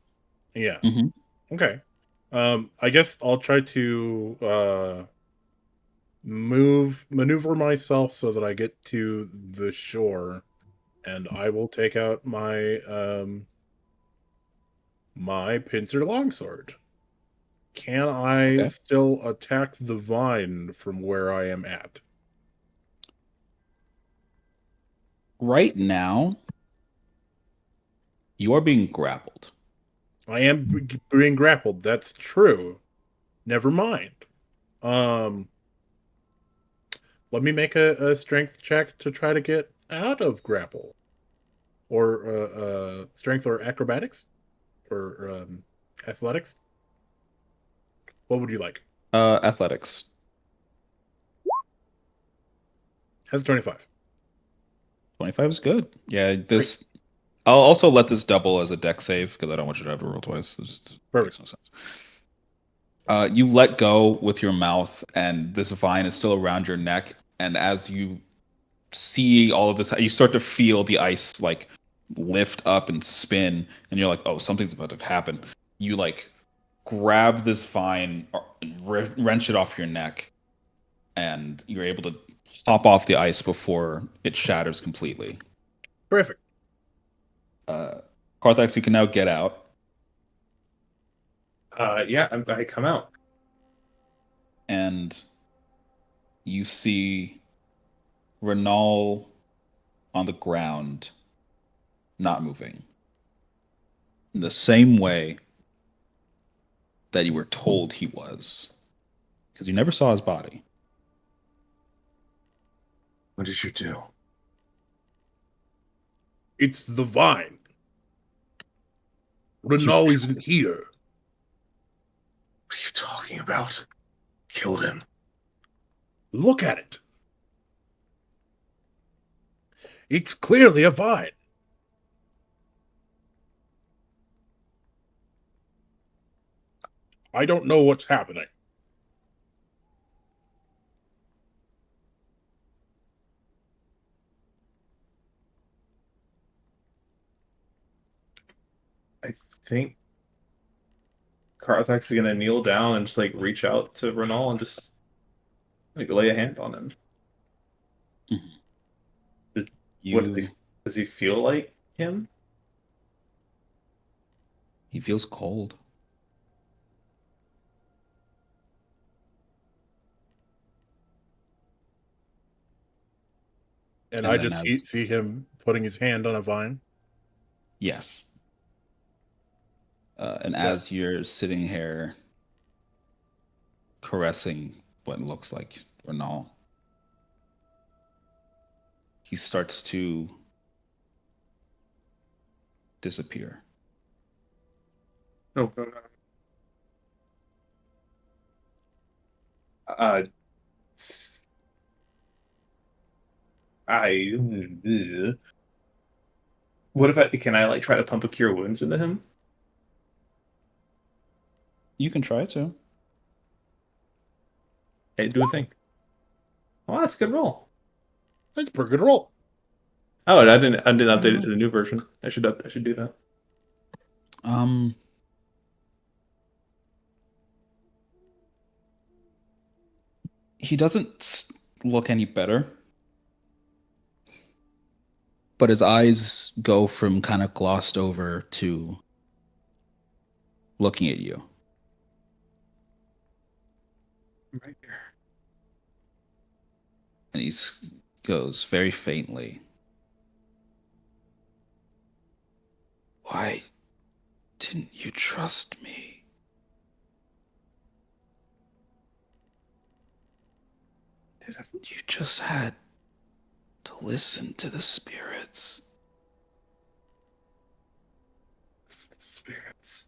Yeah. Mhm. Okay. I guess I'll try to maneuver myself so that I get to the shore, and I will take out my pincer longsword. Can I Okay. still attack the vine from where I am at? Right now, you are being grappled. I am being grappled. That's true. Never mind. Um, Let me make a strength check to try to get out of grapple, or strength or acrobatics, or athletics. What would you like? Athletics. Has 25. 25 is good. Yeah, Great. this. I'll also let this double as a deck save because I don't want you to have to roll twice. It just makes Perfect. no sense. You let go with your mouth, and this vine is still around your neck. And as you see all of this, you start to feel the ice like lift up and spin, and you're like, "Oh, something's about to happen." You like grab this vine, and wrench it off your neck, and you're able to hop off the ice before it shatters completely. Perfect. Carthax, you can now get out. Yeah, I come out. And you see Renal on the ground, not moving. In the same way that you were told he was. Because you never saw his body. What did you do? It's the vine. Renal isn't here. What are you talking about? Killed him. Look at it. It's clearly a vine. I don't know what's happening. I think Carthax is gonna kneel down and just like reach out to Renal and just like lay a hand on him. What does he feel like him? He feels cold. And And I then just as see him putting his hand on a vine. yes. And Yeah. as you're sitting here caressing what looks like Renal, he starts to disappear. No, no, no. Uh, s- I. What if I can I like try to pump a cure wounds into him? You can try to. Hey, do a thing. Well, that's a good roll. That's a pretty good roll. Oh, and I didn't update it to the new version. I should do that. Um, he doesn't look any better, but his eyes go from kind of glossed over to looking at you. Right here. And he goes very faintly, "Why didn't you trust me? You just had listen to the spirits. Spirits.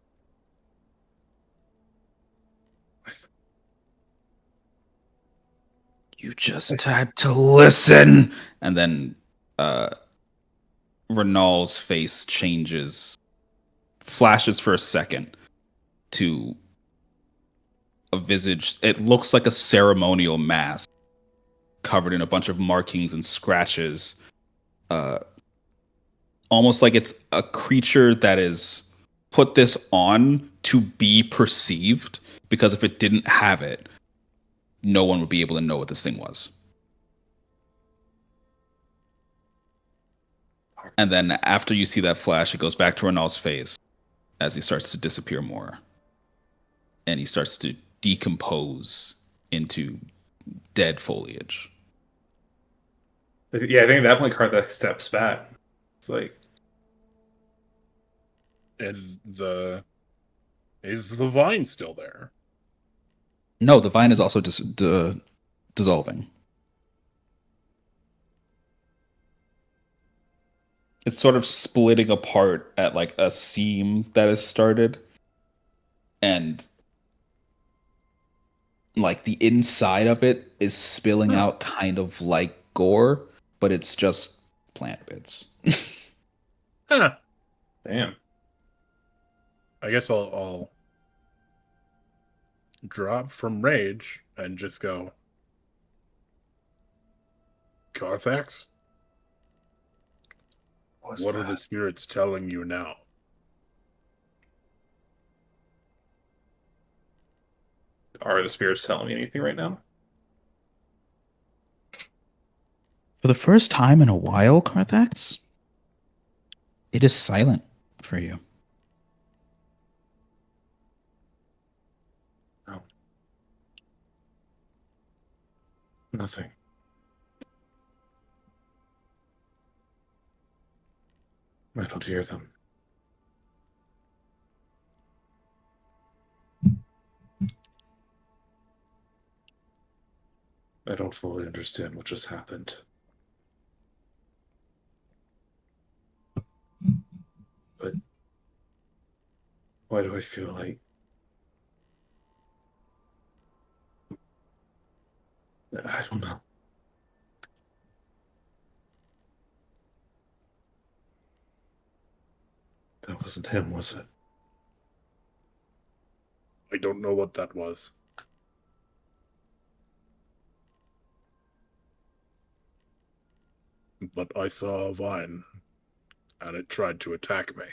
You just had to listen. And then Renal's face changes, flashes for a second to a visage. It looks like a ceremonial mask covered in a bunch of markings and scratches. Almost like it's a creature that is put this on to be perceived, because if it didn't have it, no one would be able to know what this thing was. And then after you see that flash, it goes back to Renal's face as he starts to disappear more. And he starts to decompose into dead foliage. Yeah, I think at that point, Karthak steps back. It's like, Is the vine still there? No, the vine is also dissolving. It's sort of splitting apart at like a seam that has started. And like the inside of it is spilling out kind of like gore, but it's just plant bits. Huh. damn. I guess I'll drop from rage and just go, Carthax? What are the spirits telling you now? Are the spirits telling me anything right now? For the first time in a while, Carthax, it is silent for you. No. Nothing. I don't hear them. I don't fully understand what just happened. But why do I feel like I don't know. That wasn't him, was it? I don't know what that was. But I saw a vine, and it tried to attack me.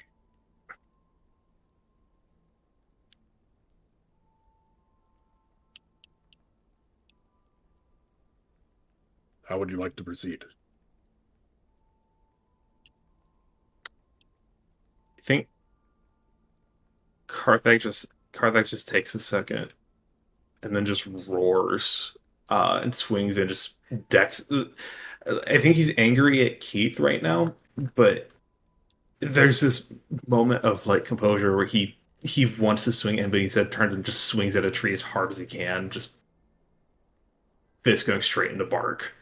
How would you like to proceed? I think Karthak just takes a second and then just roars and swings and just decks. I think he's angry at Keith right now, but there's this moment of like composure where he wants to swing in, but he said turns and just swings at a tree as hard as he can, just fist going straight into bark.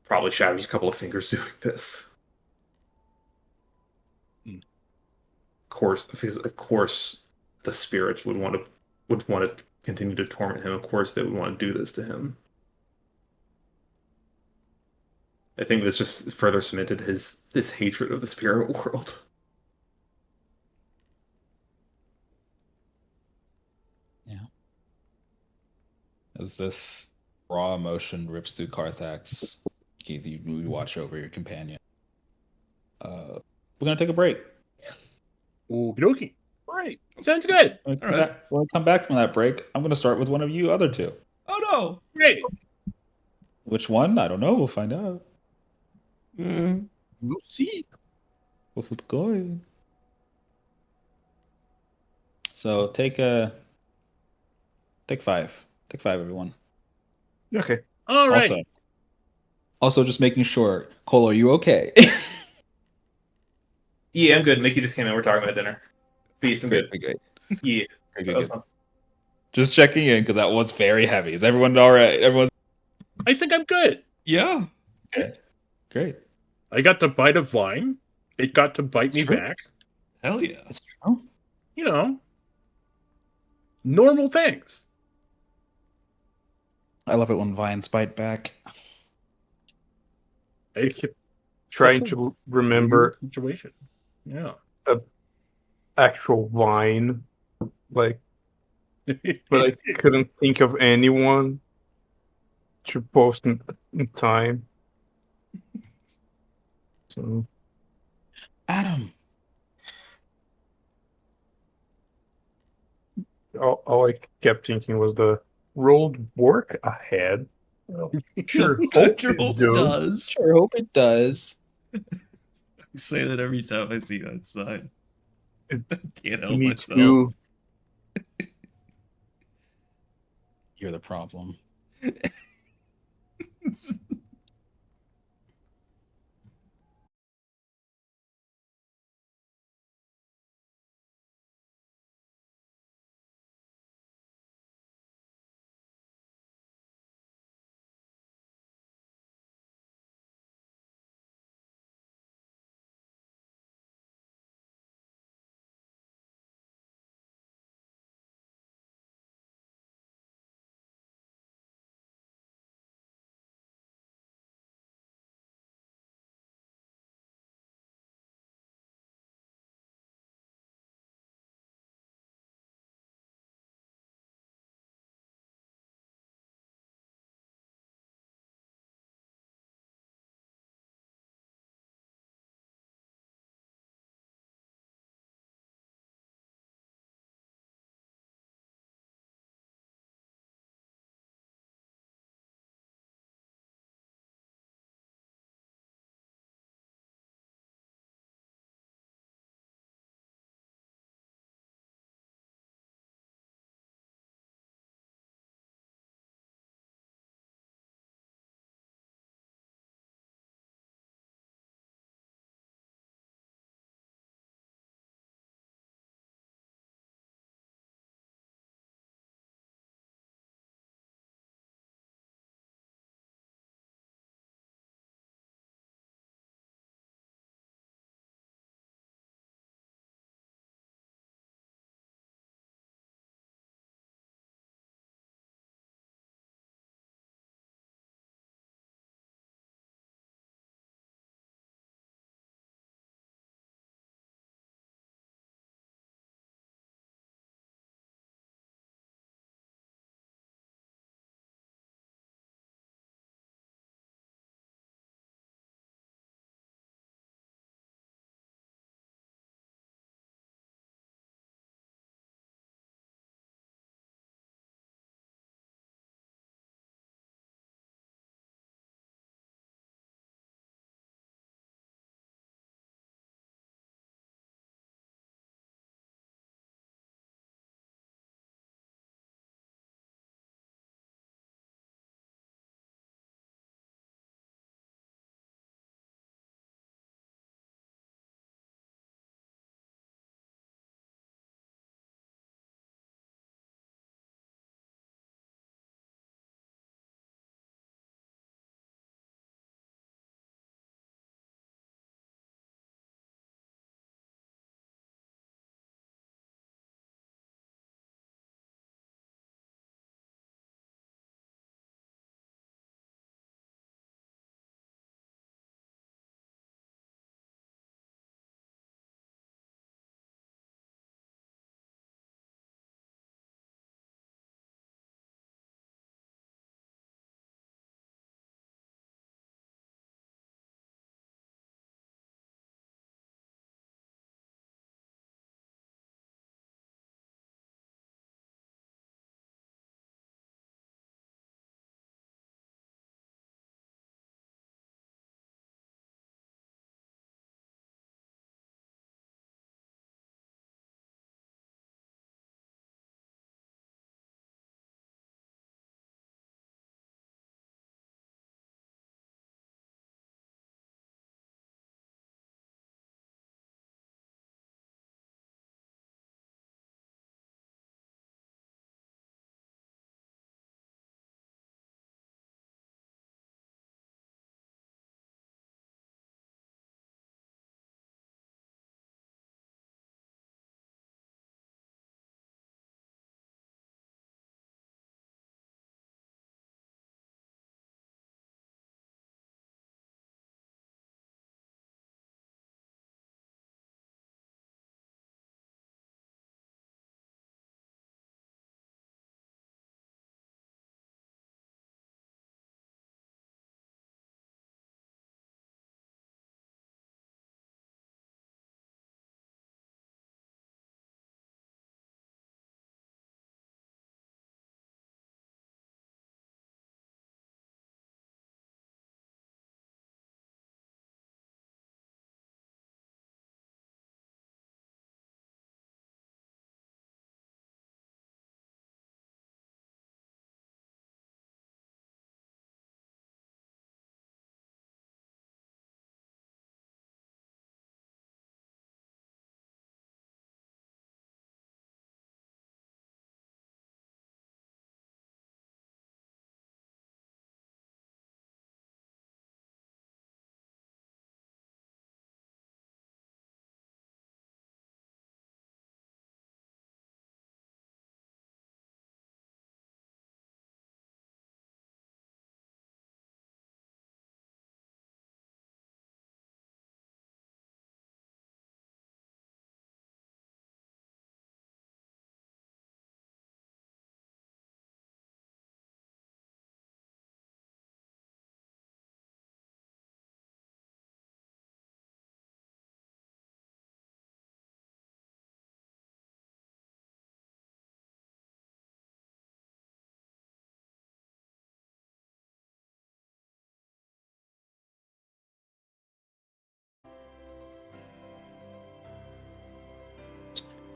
Probably shatters a couple of fingers doing this. Of course, the spirits would want to continue to torment him. Of course, they would want to do this to him. I think this just further cemented his hatred of the spirit world. Yeah. As this raw emotion rips through Carthax, Keith, you watch over your companion. We're gonna take a break. Okie dokie. Right. Sounds good. When we come back from that break, I'm gonna start with one of you other two. Oh no! Great. Which one? I don't know. We'll find out. Mm. We'll see. We'll flip a coin. So take 5. Take 5, everyone. Okay. All right. Also, just making sure, Cole, are you okay? Yeah, I'm good. Mickey just came in. We're talking about dinner. Peace. I'm good. Great. Yeah. Good, That was good. fun. Just checking in because that was very heavy. Is everyone all right? Everyone's I think I'm good. Yeah. Okay, great. I got the bite of wine. It got to bite me True. back. Hell yeah. That's true. You know, normal things. I love it when vines bite back. It's keep trying such a to weird remember situation. Yeah. actual Vine, like, but I couldn't think of anyone to post in time. So Adam, all I kept thinking was the road work ahead. Well, sure, I hope sure it hope it does. does. sure hope it does. I say that every time I see that sign. It- I can't help Me myself. too. You're the problem.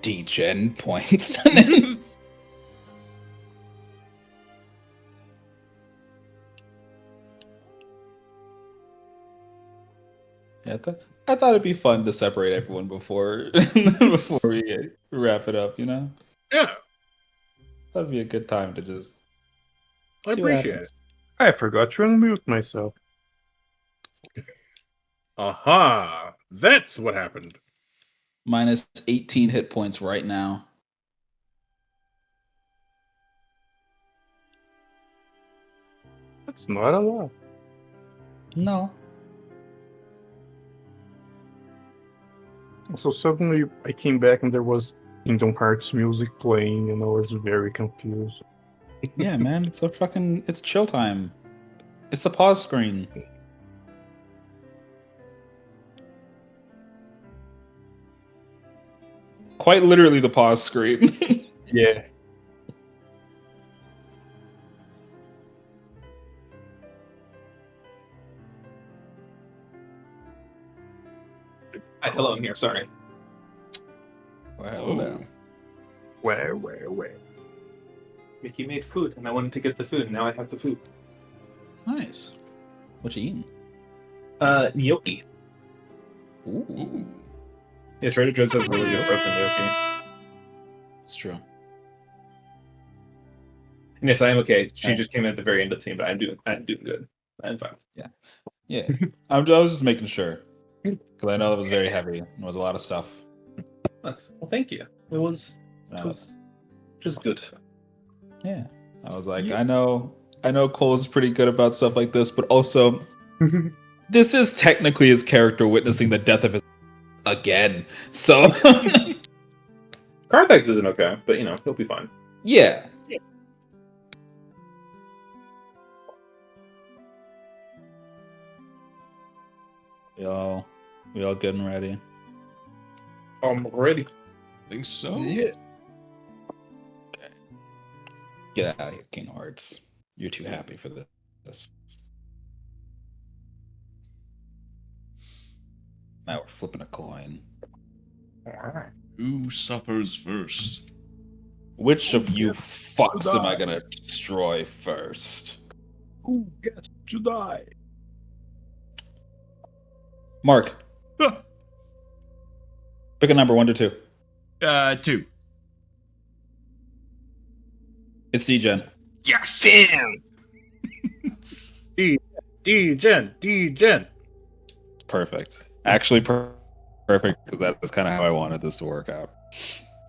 D-Gen points. Yeah, I thought it'd be fun to separate everyone before before we wrap it up. You know, Yeah, that'd be a good time to just I see what appreciate happens. I forgot to unmute myself. it. Aha! That's what happened. Minus 18 hit points right now. That's not a lot. No. So suddenly I came back and there was Kingdom Hearts music playing, and I was very confused. Yeah, man, it's chill time. It's the pause screen. Quite literally the pause screen. Yeah. Hello, I'm here. Sorry. Well, Where? Mickey made food, and I wanted to get the food, and now I have the food. nice. What you eating? Gnocchi. Ooh, Yeah, Trader Joe's has really good frozen gnocchi. it's true. And yes, I am okay. She Yeah. just came in at the very end of the scene, but I'm doing good. I'm fine. Yeah, I was just making sure because I know it was very heavy. And there was a lot of stuff. Nice. Well, thank you. It was just good. Yeah, I was like, I know Cole's pretty good about stuff like this, but also this is technically his character witnessing the death of his again. So Carthax isn't okay, but he'll be fine. yeah. We all good and ready. I'm ready. Think so? Yeah. Get out of here, Kingdom Hearts. You're too happy for this. Now we're flipping a coin. Who suffers first? Which of you fucks am I gonna destroy first? Who gets to die? Mark, Huh. pick a number 1 to 2. 2. It's D-Gen. Yes! Damn! D-Gen. Perfect. Actually, perfect because that is kind of how I wanted this to work out.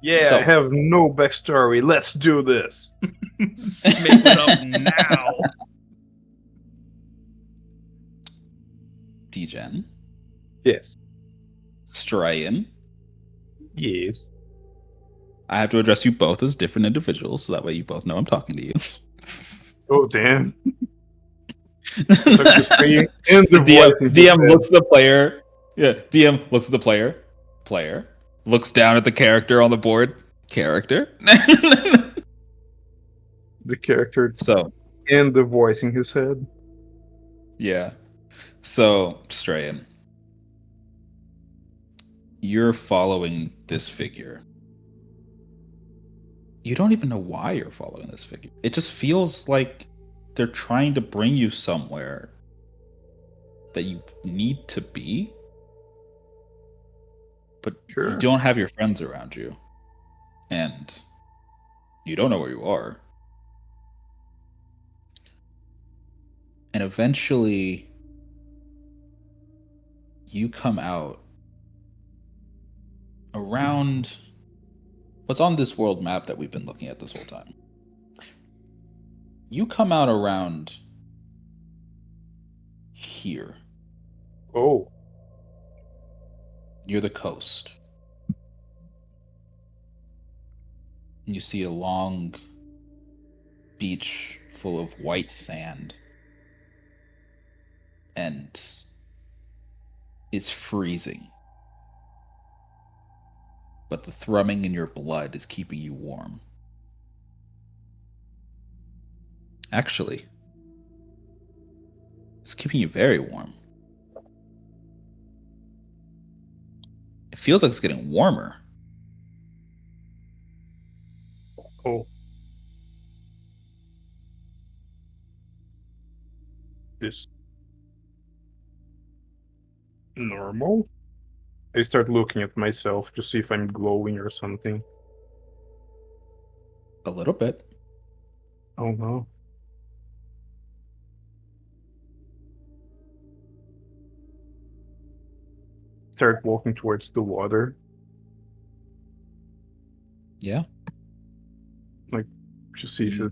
Yeah, So- I have no backstory. Let's do this. Make it up now. D-Gen, Yes. Strayan. Yes. I have to address you both as different individuals, so that way you both know I'm talking to you. Oh, damn. Took the screen and the voice into DM bed. looks at the player. Yeah, DM looks at the player. Player looks down at the character on the board. Character. The character So and the voice in his head. yeah. So Strayan, you're following this figure. You don't even know why you're following this figure. It just feels like they're trying to bring you somewhere that you need to be, but Sure. you don't have your friends around you, and you don't know where you are. And eventually, you come out around what's on this world map that we've been looking at this whole time. You come out around here. Oh. Near the coast. And you see a long beach full of white sand. And it's freezing. But the thrumming in your blood is keeping you warm. Actually, it's keeping you very warm. It feels like it's getting warmer. Oh. This normal? I start looking at myself to see if I'm glowing or something. A little bit. Oh no. Start walking towards the water. Yeah. Like, to see if You, it.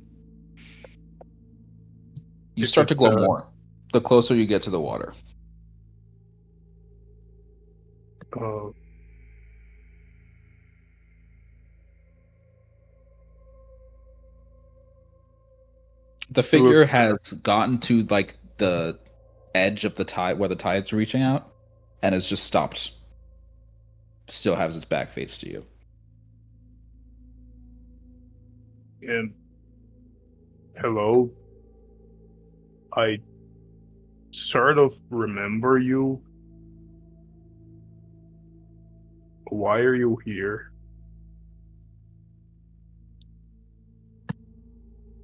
you If start it to glow more the closer you get to the water. uh, The it looks figure has gotten to like the edge of the tide where the tide's reaching out and has just stopped. Still has its back face to you. and hello. I sort of remember you. Why are you here?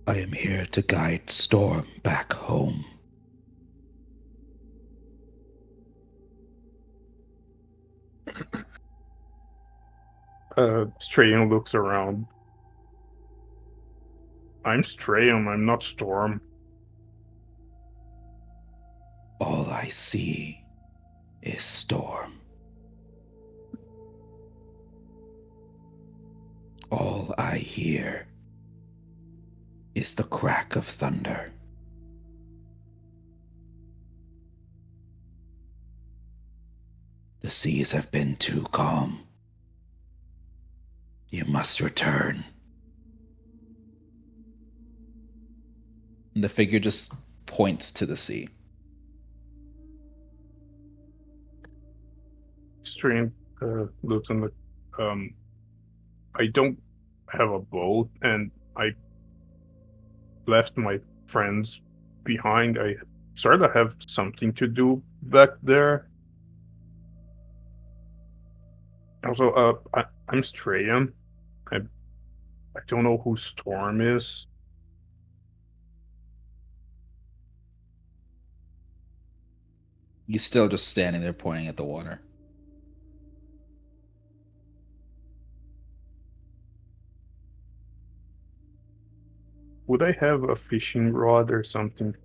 I am here to guide Storm back home. Strayan looks around. I'm Strayan, I'm not Storm. All I see is Storm. All I hear is the crack of thunder. The seas have been too calm. You must return. And the figure just points to the sea. Strayan looks on the. I don't have a boat, and I left my friends behind. I sort of have something to do back there. Also, I'm Strayan. I don't know who Storm is. He's still just standing there pointing at the water. Would I have a fishing rod or something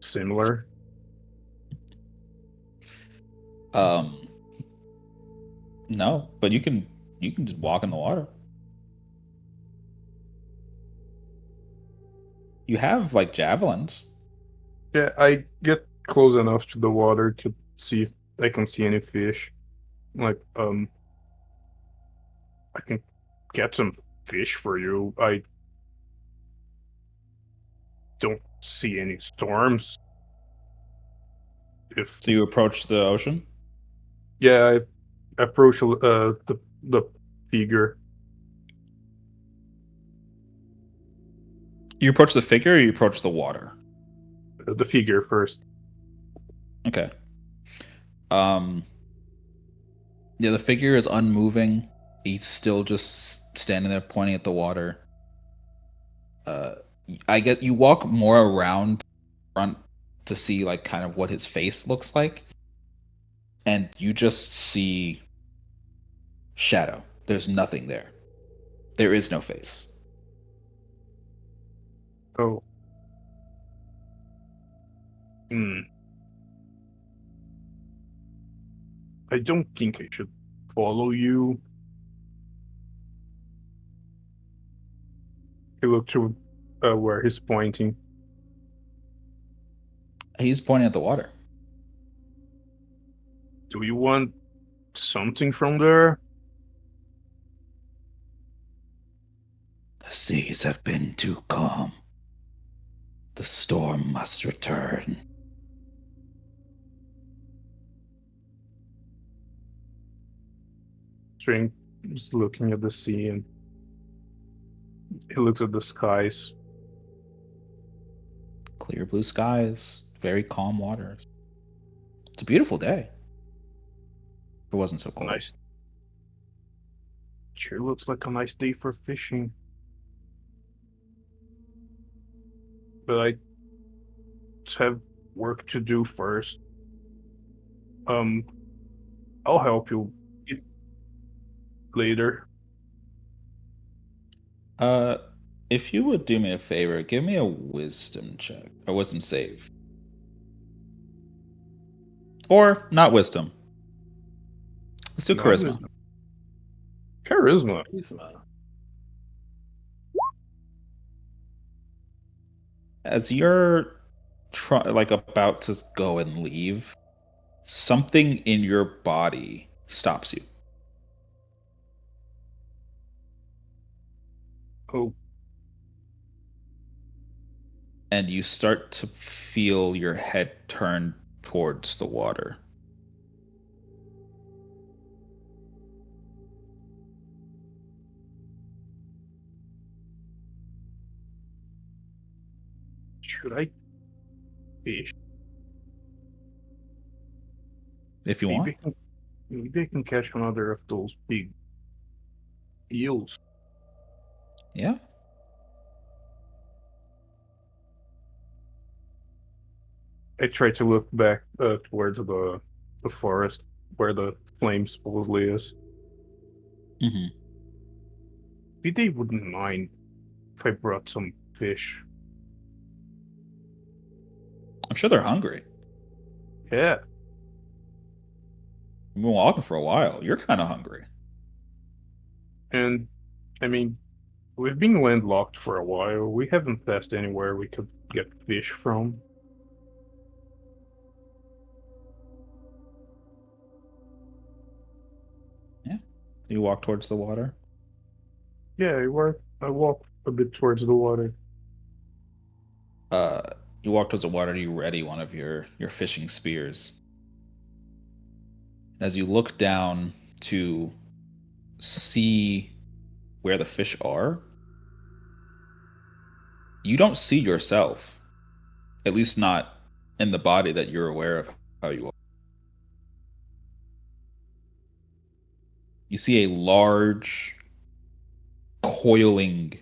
similar? No, but you can just walk in the water. You have like javelins. Yeah, I get close enough to the water to see if I can see any fish. Like, I can get some fish for you. I don't see any storms. If So you approach the ocean. yeah, I approach the figure. You approach the figure, or you approach the water. The figure first. Okay. Yeah, the figure is unmoving. He's still just standing there pointing at the water. I get you walk more around front to see like kind of what his face looks like, and you just see shadow. There's nothing there. There is no face. Oh. Hmm. I don't think I should follow you. He looked to where he's pointing. He's pointing at the water. Do you want something from there? The seas have been too calm. The storm must return. String is looking at the sea and he looks at the skies. Clear blue skies, very calm waters. It's a beautiful day. If it wasn't so cold. Nice. Sure looks like a nice day for fishing. but I have work to do first. I'll help you later. If you would do me a favor, give me a wisdom check. A wisdom save. Or not wisdom. Let's do Not charisma. wisdom. Charisma. Charisma. As you're about to go and leave, something in your body stops you. Oh, And you start to feel your head turn towards the water. should I fish? If you want. Maybe I can catch another of those big eels. Yeah. I try to look back towards the forest where the flame supposedly is. Mm-hmm. Maybe they wouldn't mind if I brought some fish. I'm sure they're hungry. Yeah. We've been walking for a while. You're kind of hungry. And, I mean, we've been landlocked for a while. We haven't passed anywhere we could get fish from. Yeah. You walk towards the water. Yeah, I walk a bit towards the water. You walk towards the water. You ready one of your fishing spears. As you look down to see where the fish are, you don't see yourself. At least not in the body that you're aware of how you are. You see a large, coiling,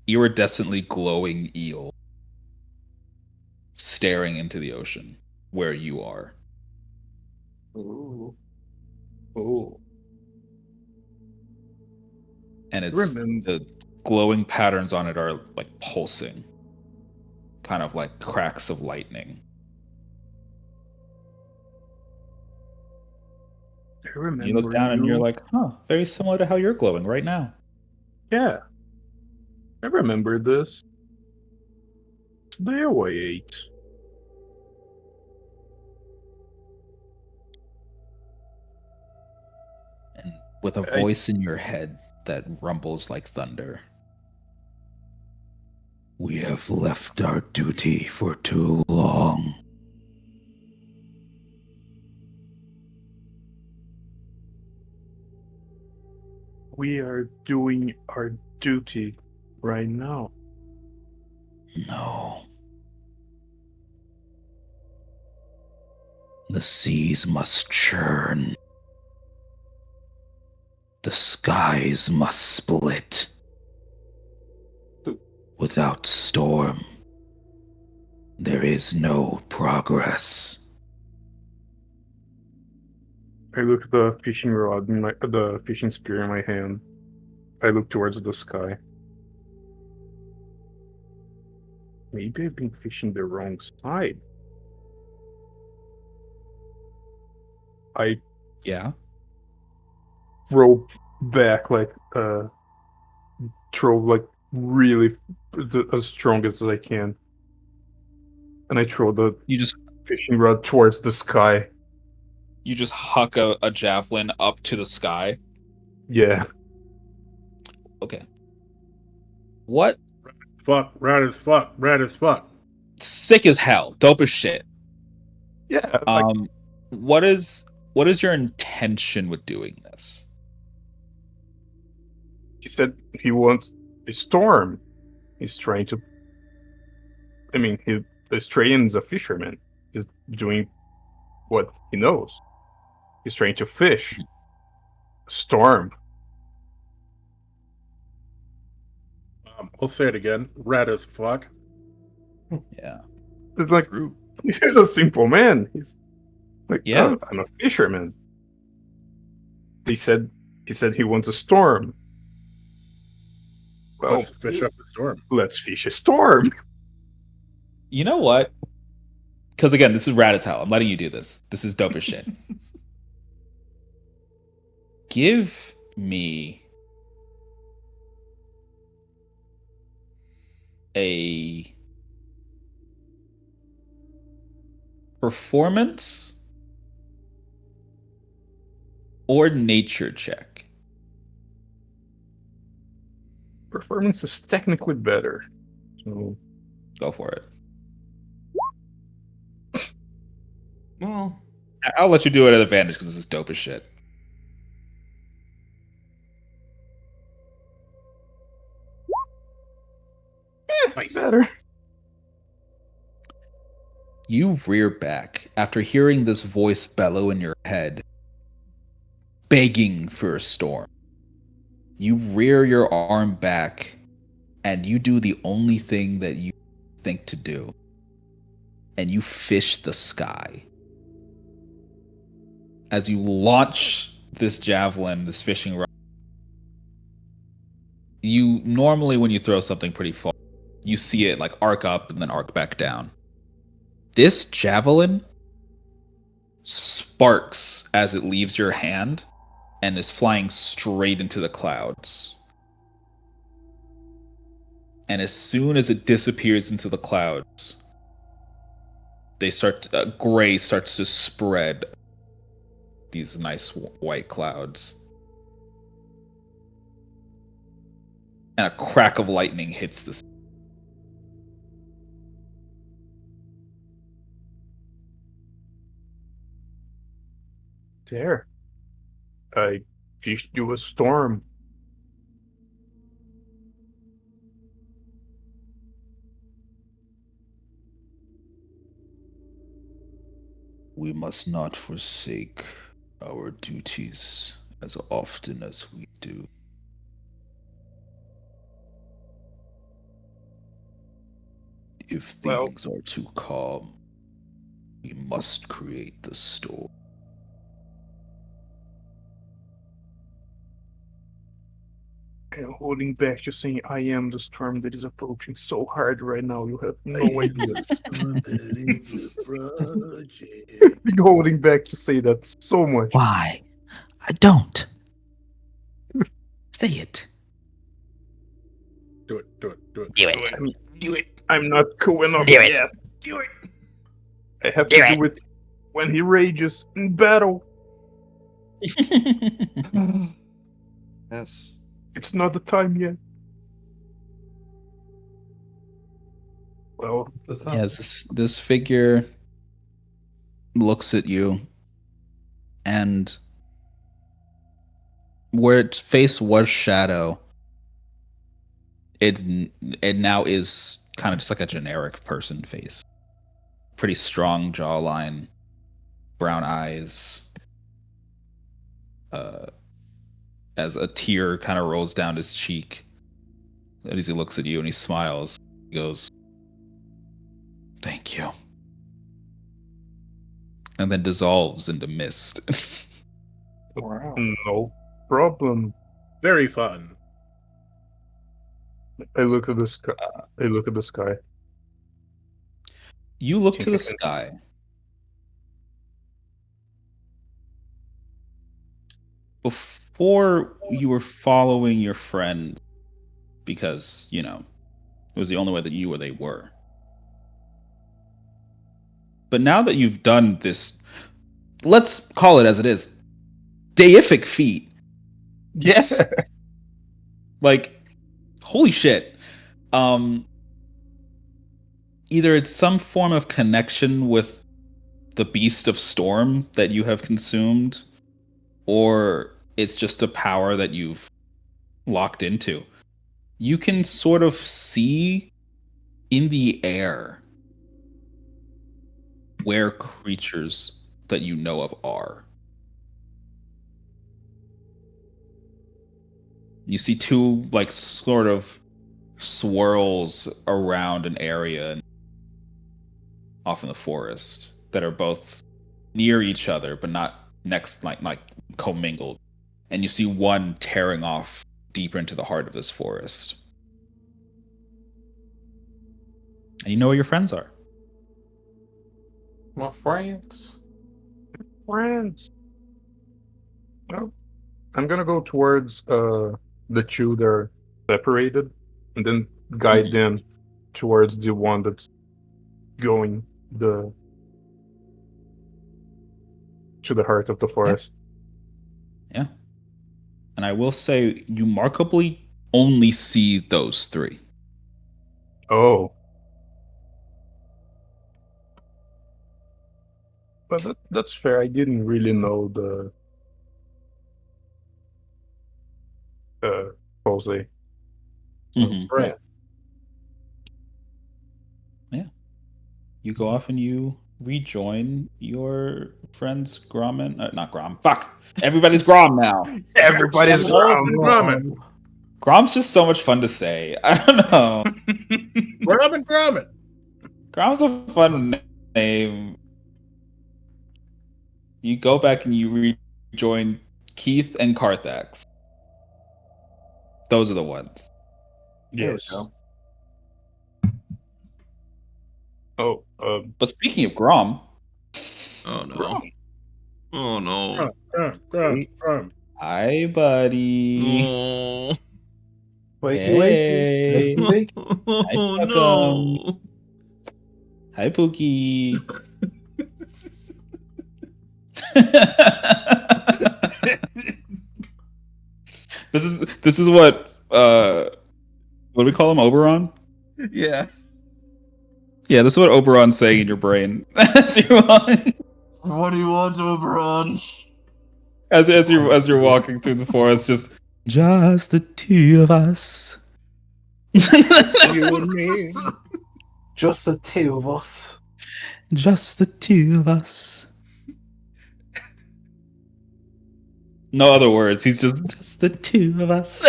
iridescently glowing eel staring into the ocean where you are. Ooh. Oh. And it's the glowing patterns on it are like pulsing, kind of like cracks of lightning. I remember You look down and you're like, huh, very similar to how you're glowing right now. Yeah. I remember this. It's the eel I ate. And with a voice in your head that rumbles like thunder. We have left our duty for too long. We are doing our duty right now. No. The seas must churn. The skies must split. Without storm, there is no progress. I look at the fishing rod in the fishing spear in my hand. I look towards the sky. Maybe I've been fishing the wrong side. I throw back throw like really as strong as I can, and I throw the fishing rod towards the sky. You just huck a javelin up to the sky. Yeah. Okay. What? Fuck, rad as fuck, rad as fuck. Sick as hell. Dope as shit. Yeah. What is your intention with doing this? He said he wants a storm. He's trying to. I mean, Australian's a fisherman. He's doing what he knows. He's trying to fish. Storm. I'll say it again. Rad as fuck. Yeah. It's like True. he's a simple man. He's like, Yeah. "Oh, I'm a fisherman." He said he wants a storm. Well, Let's fish up the storm. let's fish a storm. You know what? Because again, this is rad as hell. I'm letting you do this. This is dope as shit. Give me a performance or nature check. Performance is technically better. So Go for it. Well, I'll let you do it at advantage because this is dope as shit. Nice. better. You rear back after hearing this voice bellow in your head, begging for a storm. You rear your arm back and you do the only thing that you think to do. And you fish the sky. As you launch this javelin, this fishing rod, you normally, when you throw something pretty far, you see it like arc up and then arc back down. This javelin sparks as it leaves your hand and is flying straight into the clouds. And as soon as it disappears into the clouds, gray starts to spread these nice white clouds. And a crack of lightning hits the There. I fished you a storm. We must not forsake our duties as often as we do. If things are too calm, we must create the storm. And holding back, just saying, I am the storm that is approaching so hard right now. You have no idea. Been holding back to say that so much. Why? I don't. Say it. Do it. Do it. Do it. I'm not cool enough Do it. yet. Do it. I have to do it when he rages in battle. yes. It's not the time yet. Well, Yes, this figure looks at you, and where its face was shadow, it now is kind of just like a generic person face. Pretty strong jawline, brown eyes. As a tear kind of rolls down his cheek, as he looks at you and he smiles, he goes, "Thank you," and then dissolves into mist. Wow. no problem. Very fun. I look at the sky. You look to the sky. Before you were following your friend because, you know, it was the only way that you or they were. But now that you've done this, let's call it as it is, deific feat. Yeah. Like, holy shit. Either it's some form of connection with the beast of storm that you have consumed, or it's just a power that you've locked into. You can sort of see in the air where creatures that you know of are. You see two, like, sort of swirls around an area, and off in the forest that are both near each other but not next, like commingled. And you see one tearing off deeper into the heart of this forest. And you know where your friends are. My friends. Friends. Well, I'm gonna go towards the two that are separated, and then guide them towards the one that's going to the heart of the forest. Yeah. And I will say, you markably only see those three. Oh. But that's fair. I didn't really know the Jose. Mhm. Right. Yeah. You go off and you rejoin your friends Grom and not Grom. Fuck. Everybody's Grom now. Everybody's Grommet. Grom's just so much fun to say. I don't know. Grommet. Grom's a fun name. You go back and you rejoin Keith and Carthax. Those are the ones. Yes. go. Oh, But speaking of Grom, Oh no. Oh no. Grom. hi buddy. Oh, Hey. oh welcome. no. Hi Pookie. This is what do we call him? Oberon? Yeah. Yeah, this is what Oberon's saying in your brain. as What do you want, Oberon? you're walking through the forest, just the two of us. You and me. Just the two of us. Just the two of us. No other words. He's just the two of us.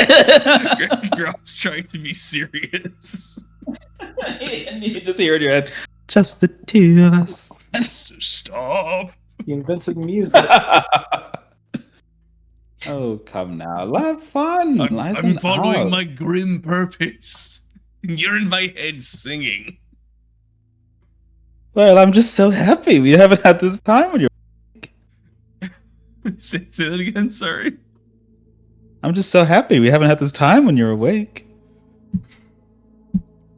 Grom's trying to be serious. And you can just hear it in your head. Just the two of us. Stop. He invented music. Oh, come now. Have fun. I'm following my grim purpose. You're in my head singing. Well, I'm just so happy we haven't had this time when you're. Say that again, sorry. I'm just so happy we haven't had this time when you're awake.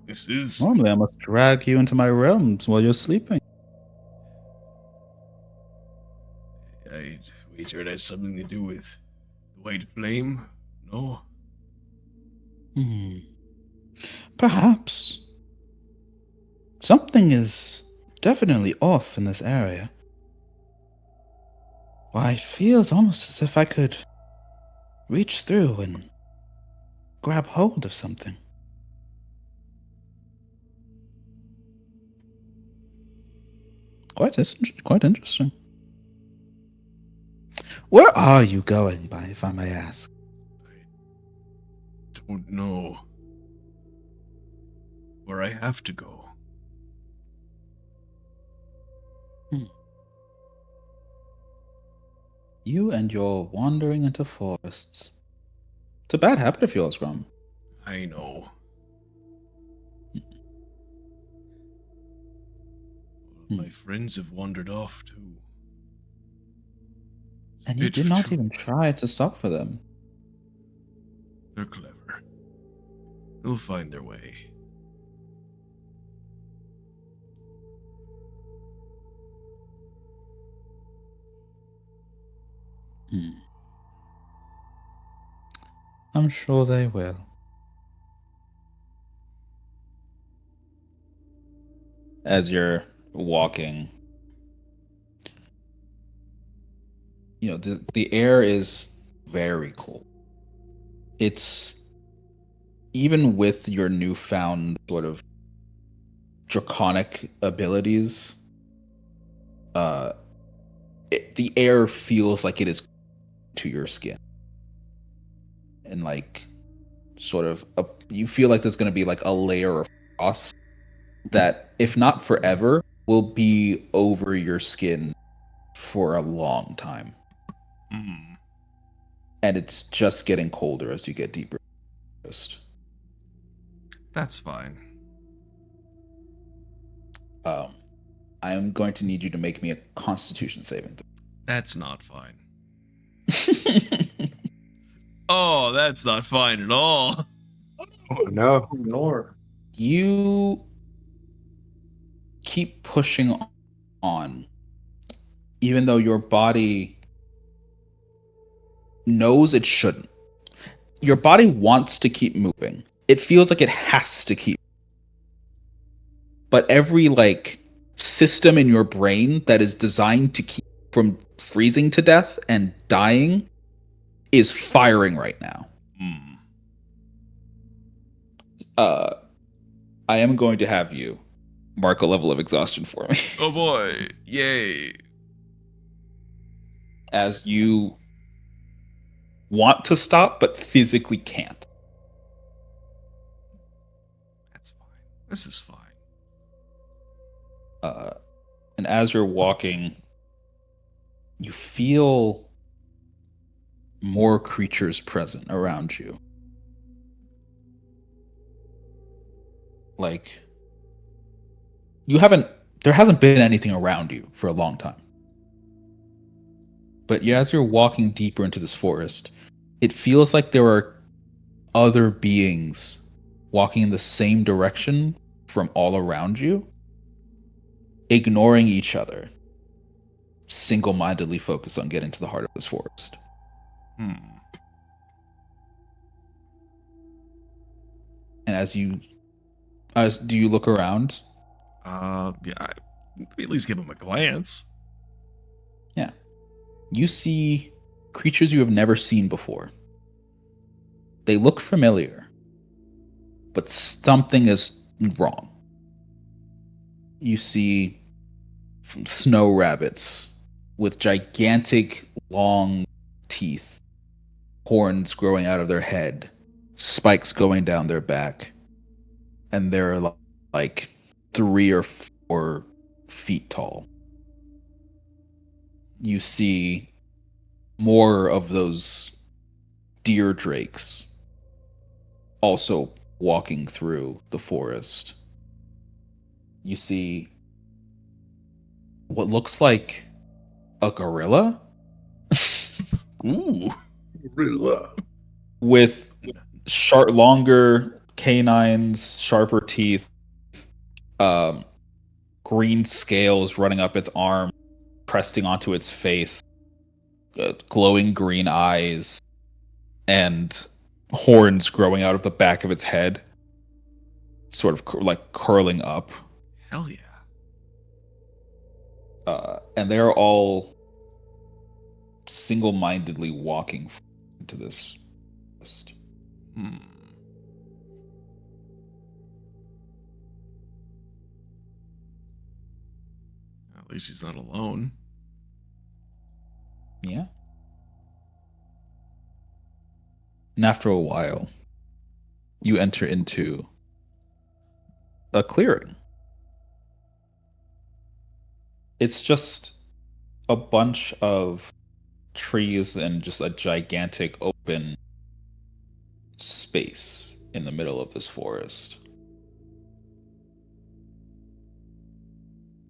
This is... Normally, I must drag you into my realms while you're sleeping. I wager it has something to do with the White Flame? No? Perhaps. Something is definitely off in this area. Why, it feels almost as if I could reach through and grab hold of something. Quite interesting. Where are you going, by, if I may ask? I don't know where I have to go. You and your wandering into forests. It's a bad habit of yours, Grom. I know. My friends have wandered off too. It's a And you bit did not too- even try to stop for them. They're clever. They'll find their way. I'm sure they will. As you're walking, you know, the air is very cool. It's, even with your newfound sort of draconic abilities, the air feels like it is to your skin. And like, sort of, you feel like there's going to be like a layer of frost that, if not forever, will be over your skin for a long time. Hmm. And it's just getting colder as you get deeper. That's fine. I am going to need you to make me a Constitution saving That's not fine. throw. Oh, that's not fine at all. Oh no. Nor. You keep pushing on, even though your body knows it shouldn't. Your body wants to keep moving. It feels like it has to keep. But every system in your brain that is designed to keep from freezing to death and dying is firing right now. Hmm. I am going to have you mark a level of exhaustion for me. Oh boy. Yay. As you want to stop, but physically can't. That's fine. This is fine. And as you're walking, you feel more creatures present around you. There hasn't been anything around you for a long time. But as you're walking deeper into this forest, it feels like there are other beings walking in the same direction from all around you, ignoring each other, single-mindedly focused on getting to the heart of this forest. Hmm. And do you look around? Yeah, at least give him a glance. Yeah. You see creatures you have never seen before. They look familiar, but something is wrong. You see snow rabbits with gigantic, long teeth, horns growing out of their head, spikes going down their back, and they're like 3 or 4 feet tall. You see more of those deer drakes also walking through the forest. You see what looks like a gorilla Ooh. Gorilla. with longer canines, sharper teeth, green scales running up its arm, pressing onto its face, glowing green eyes, and horns growing out of the back of its head, sort of curling up. Hell yeah. And they're all single-mindedly walking into this forest. Hmm. At least he's not alone. Yeah. And after a while, you enter into a clearing. It's just a bunch of trees and just a gigantic open space in the middle of this forest.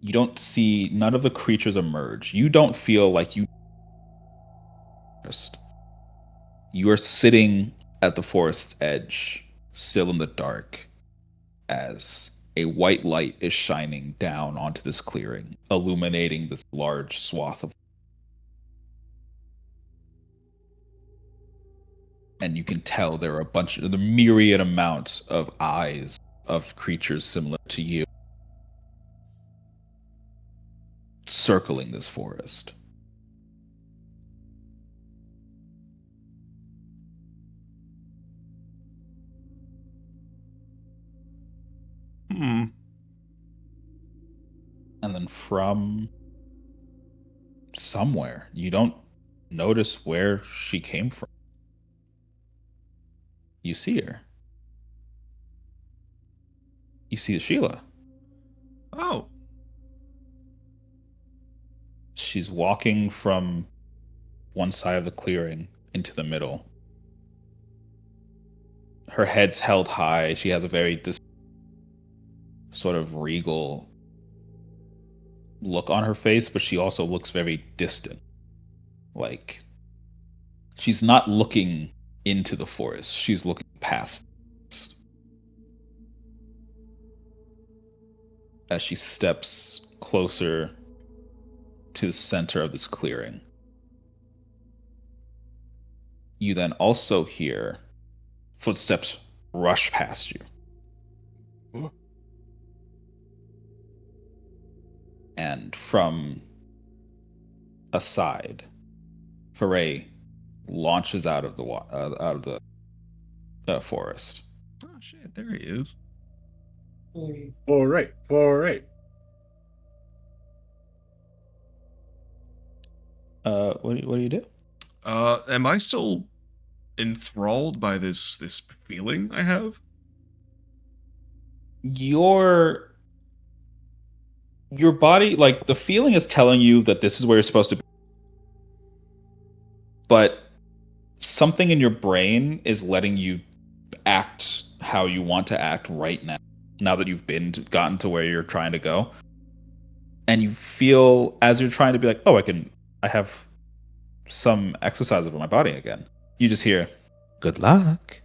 You don't see none of the creatures emerge. You don't feel like you are sitting at the forest's edge, still in the dark, as a white light is shining down onto this clearing, illuminating this large swath of. And you can tell there are the myriad amounts of eyes of creatures similar to you circling this forest. Hmm. And then from somewhere, you don't notice where she came from. You see her. You see Sheila. Oh. she's walking from one side of the clearing into the middle. Her head's held high. She has a very sort of regal look on her face, but she also looks very distant. Like, she's not looking into the forest. She's looking past the forest. As she steps closer to the center of this clearing, you then also hear footsteps rush past you. Ooh. And from aside, Foray launches out of the forest. Oh shit! There he is. All right. What do you do? Am I still enthralled by this feeling I have? Your body, like, the feeling is telling you that this is where you're supposed to be, but something in your brain is letting you act how you want to act right now that you've gotten to where you're trying to go. And you feel, as you're trying to be like, oh, I have some exercise over my body again, you just hear, good luck.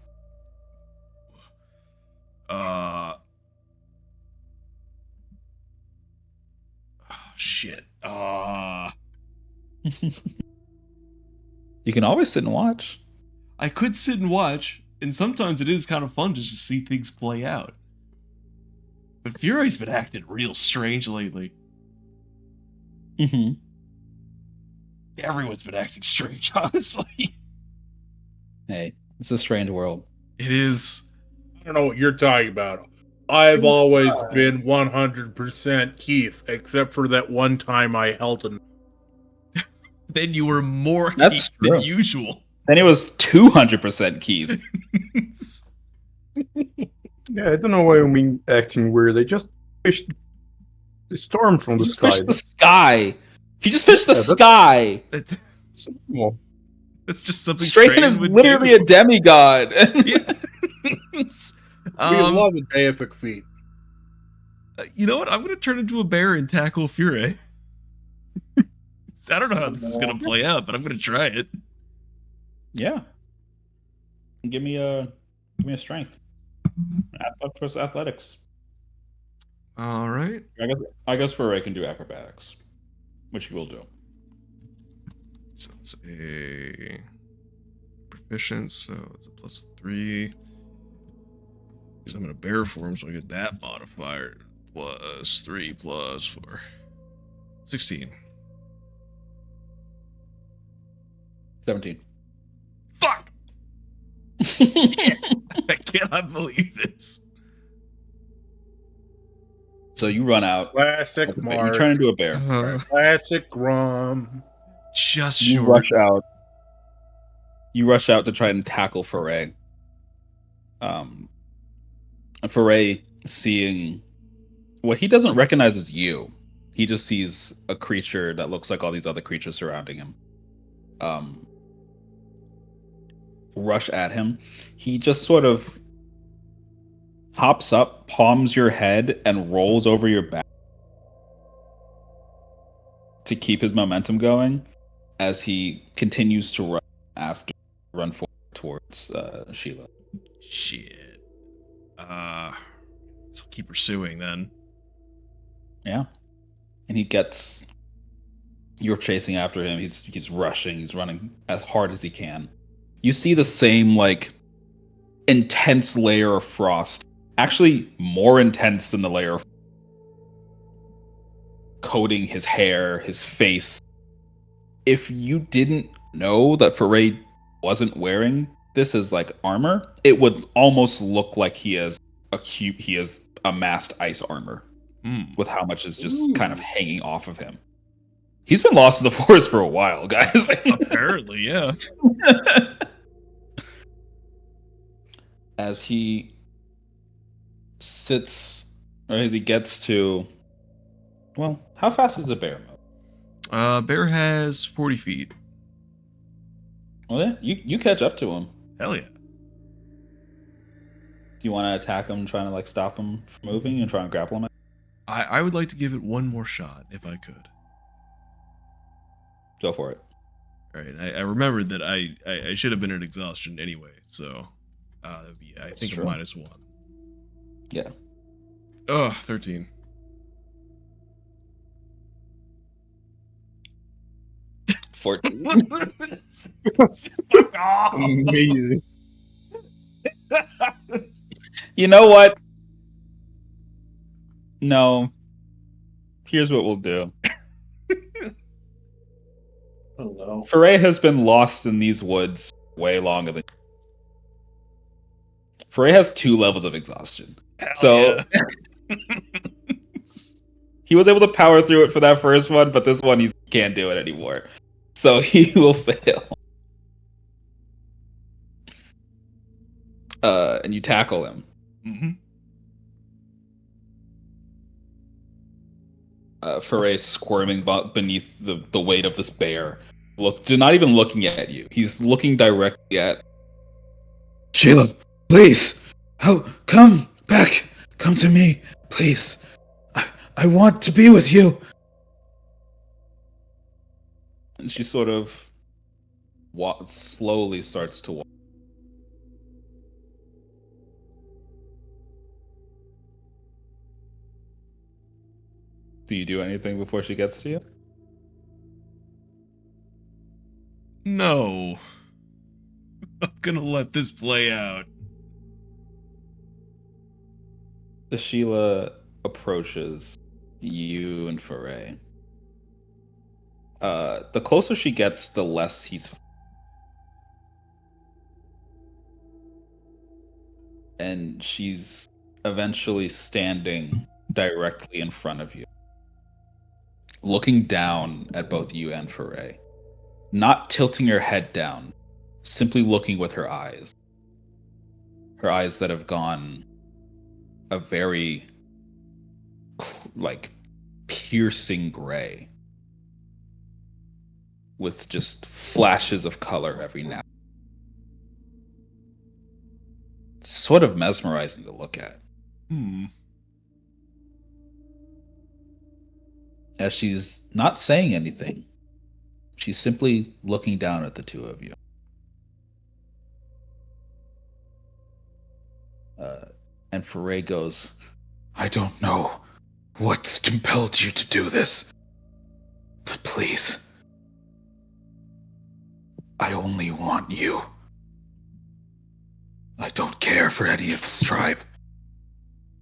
Shit. You can always sit and watch. I could sit and watch, and sometimes it is kind of fun just to see things play out. But Fury's been acting real strange lately. Mm-hmm. Everyone's been acting strange, honestly. Hey, it's a strange world. It is. I don't know what you're talking about. I've always been 100% Keith, except for that one time I held him. Then you were more That's Keith than true. usual. Then it was 200% Keith. Yeah, I don't know why you mean acting weird. They just fished the storm from the He just sky. fished the sky. He just fished the Yeah, sky. That's normal. That's just something Strain Strain is would literally do. a demigod. Yes. We love a deific feat. You know what? I'm going to turn into a bear and tackle Fury. I don't know how this is going to play out, but I'm going to try it. Yeah. Give me a strength. Plus athletics. All right. I guess Foray can do acrobatics, which he will do. So it's a proficient, so it's a +3. Because I'm in a bear form, so I get that modifier. +3 +4. 16. 17. Fuck! I cannot believe this. So you run out. Classic You Mark. turn into a bear. Classic Grum. Just You short. rush out. You rush out to try and tackle Foray. Foray, seeing what he doesn't recognize as you, he just sees a creature that looks like all these other creatures surrounding him. Rush at him. He just sort of hops up, palms your head, and rolls over your back to keep his momentum going as he continues to run forward towards Sheila. Shit. So keep pursuing then. Yeah. And you're chasing after him. He's rushing. He's running as hard as he can. You see the same, like, intense layer of frost. Actually, more intense than the layer of coating his hair, his face. If you didn't know that Foray wasn't wearing this as, like, armor, it would almost look like he has amassed ice armor. With how much is just kind of hanging off of him. He's been lost in the forest for a while, guys. Apparently, yeah. As he sits, or as he gets to, well, how fast is the bear move? Bear has 40 feet. Well, yeah, you catch up to him. Hell yeah. Do you want to attack him, trying to like stop him from moving and try and grapple him? I would like to give it one more shot if I could. Go for it. All right. I remembered that I should have been at exhaustion anyway, so that'd be, I think, a -1. Yeah. Oh, 13. Amazing. You know what? No. Here's what we'll do. Oh no. Foray has been lost in these woods way longer than. Foray has 2 levels of exhaustion. So he was able to power through it for that first one, but this one he can't do it anymore. So he will fail. And you tackle him. Mm-hmm. Foray squirming beneath the weight of this bear. Not even looking at you. He's looking directly at Sheila. Please, come back. Come to me, please. I want to be with you. And she sort of slowly starts to walk. Do you do anything before she gets to you? No. I'm gonna let this play out. The Sheila approaches you and Foray. The closer she gets, the less he's. And she's eventually standing directly in front of you, looking down at both you and Foray. Not tilting her head down, simply looking with her eyes. Her eyes that have gone a very, like, piercing gray, with just flashes of color every now. It's sort of mesmerizing to look at. As she's not saying anything, she's simply looking down at the two of you. And Foray goes, I don't know what's compelled you to do this, but please, I only want you. I don't care for any of this tribe.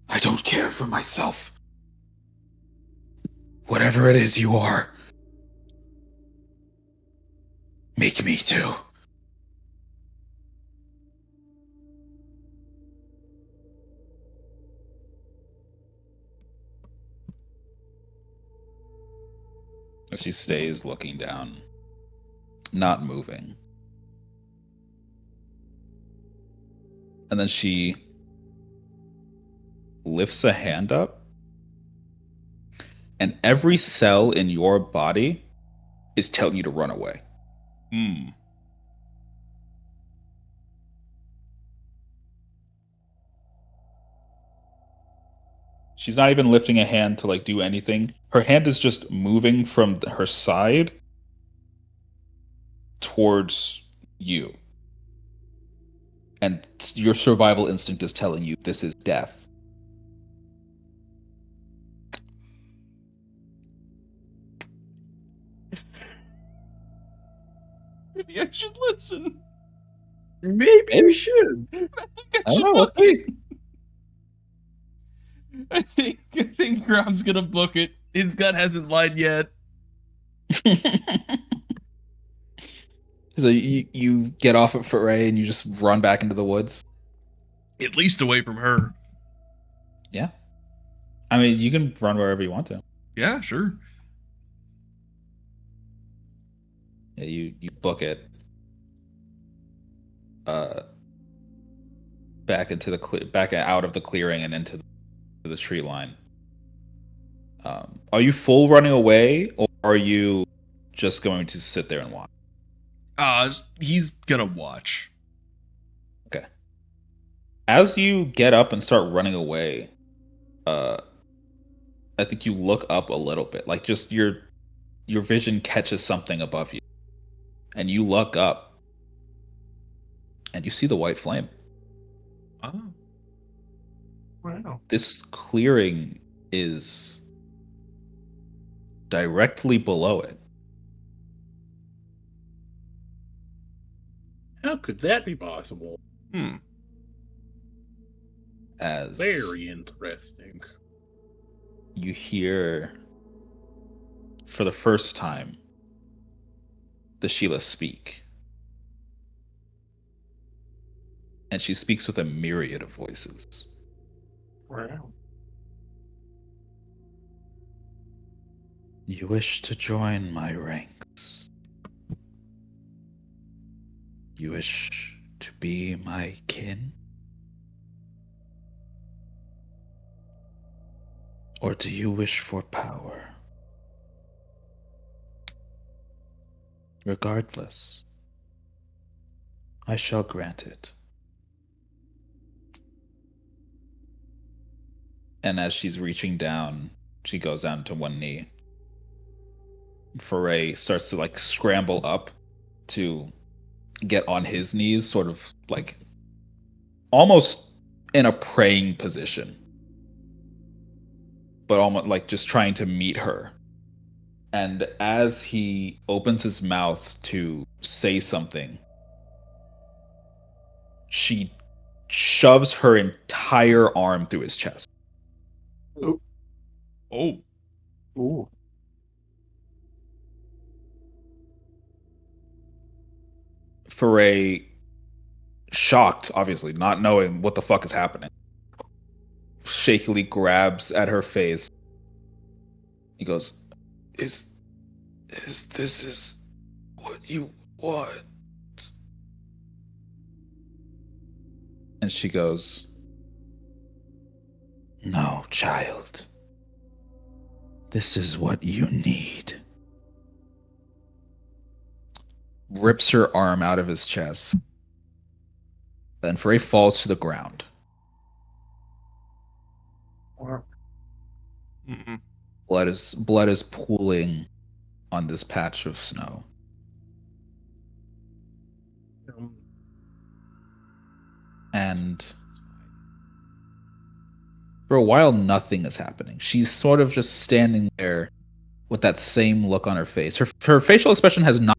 I don't care for myself. Whatever it is you are, make me too. She stays looking down, not moving. And then she lifts a hand up, and every cell in your body is telling you to run away. She's not even lifting a hand to like do anything. Her hand is just moving from her side towards you. And your survival instinct is telling you this is death. Maybe I should listen. Maybe you should. I don't know. I think Grom's gonna book it. His gut hasn't lied yet. So you get off at Foray and you just run back into the woods? At least away from her. Yeah. I mean, you can run wherever you want to. Yeah, sure. Yeah, you book it. Back into the back out of the clearing and into the tree line. Are you full running away, or are you just going to sit there and watch? He's gonna watch. Okay. As you get up and start running away, I think you look up a little bit, like just your vision catches something above you, and you look up, and you see the white flame. Oh. Wow. This clearing is directly below it. How could that be possible? As Very interesting. you hear, for the first time, the Sheila speak. And she speaks with a myriad of voices. Wow. You wish to join my ranks. You wish to be my kin? Or do you wish for power? Regardless, I shall grant it. And as she's reaching down, she goes down to one knee. Foray starts to like scramble up to get on his knees, sort of like almost in a praying position, but almost like just trying to meet her. And as he opens his mouth to say something, she shoves her entire arm through his chest. Oh. Ooh. Foray, shocked, obviously, not knowing what the fuck is happening, shakily grabs at her face. He goes, Is this what you want? And she goes, No, child. This is what you need. Rips her arm out of his chest. Then Foray falls to the ground. Wow. Mm-mm. Blood is pooling on this patch of snow. And for a while, nothing is happening. She's sort of just standing there with that same look on her face. Her facial expression has not.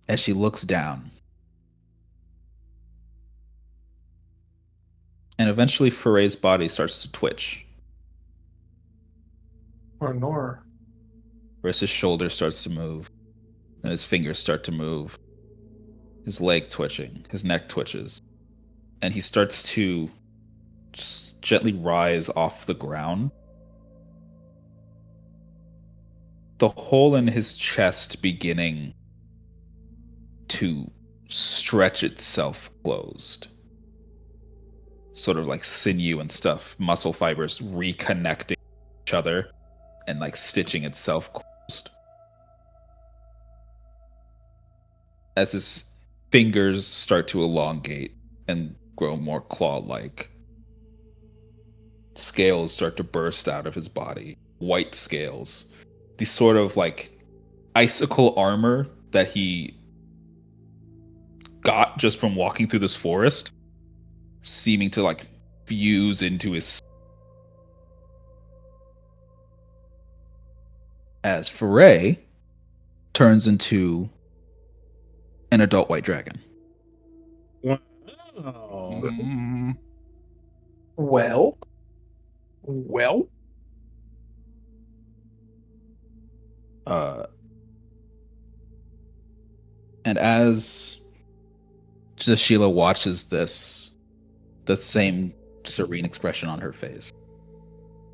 As she looks down. And eventually, Foray's body starts to twitch. Or nor. Whereas his shoulder starts to move. And his fingers start to move. His leg twitching. His neck twitches. And he starts to just gently rise off the ground. The hole in his chest beginning to stretch itself closed. Sort of like sinew and stuff, muscle fibers reconnecting each other and like stitching itself closed. As his fingers start to elongate and grow more claw-like, scales start to burst out of his body. White scales. These sort of like icicle armor that he got just from walking through this forest, seeming to like fuse into his. As Foray turns into an adult white dragon. Wow. Mm. Well, Well, And as Sheila watches this, the same serene expression on her face,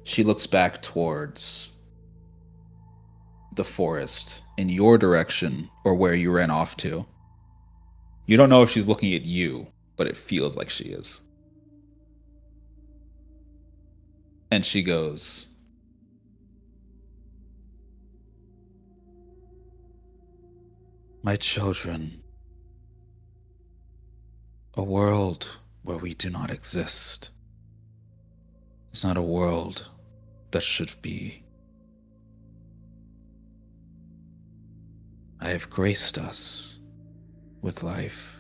she looks back towards the forest in your direction or where you ran off to. You don't know if she's looking at you, but it feels like she is. And she goes, My children, a world where we do not exist is not a world that should be. I have graced us with life.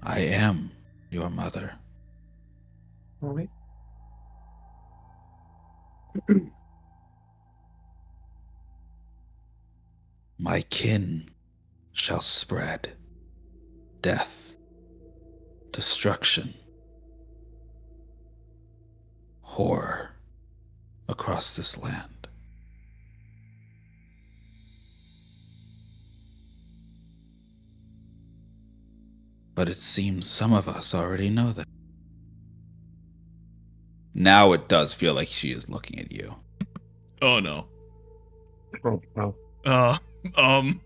I am your mother. Right. My kin shall spread death, destruction, horror across this land. But it seems some of us already know that. Now it does feel like she is looking at you. Oh no. Oh, no. Um.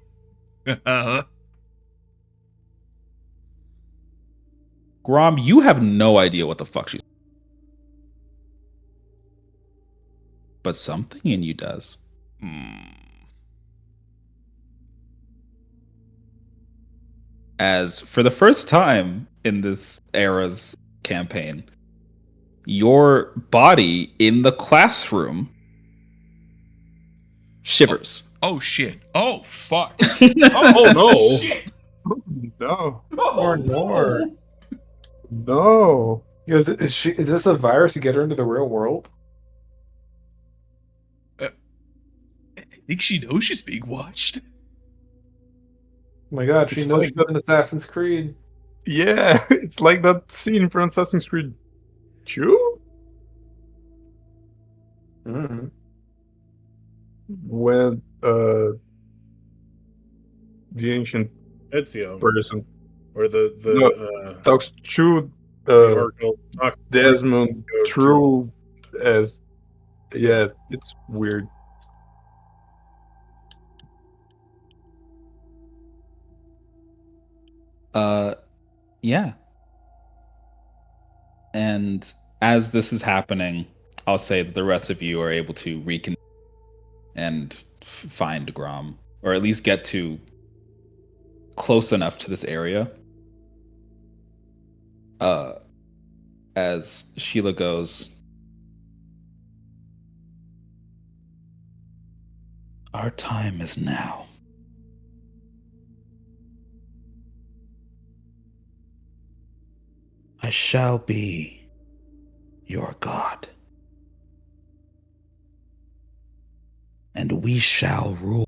Grom, you have no idea what the fuck she's. But something in you does. As for the first time in this era's campaign, your body in the classroom shivers. Oh shit. Oh fuck. Oh, no. Shit. No. Oh, no. No. Is this a virus to get her into the real world? I think she knows she's being watched. Oh my god, she It's knows like she's in Assassin's Creed. Yeah, it's like that scene from Assassin's Creed 2 Mm-hmm. when the ancient Ezio, person or the talks to Oracle talk Desmond go to- through as it's weird. Yeah. And as this is happening, I'll say that the rest of you are able to reconnect and find Grom, or at least get to close enough to this area. As Sheila goes, our time is now. I shall be your God. And we shall rule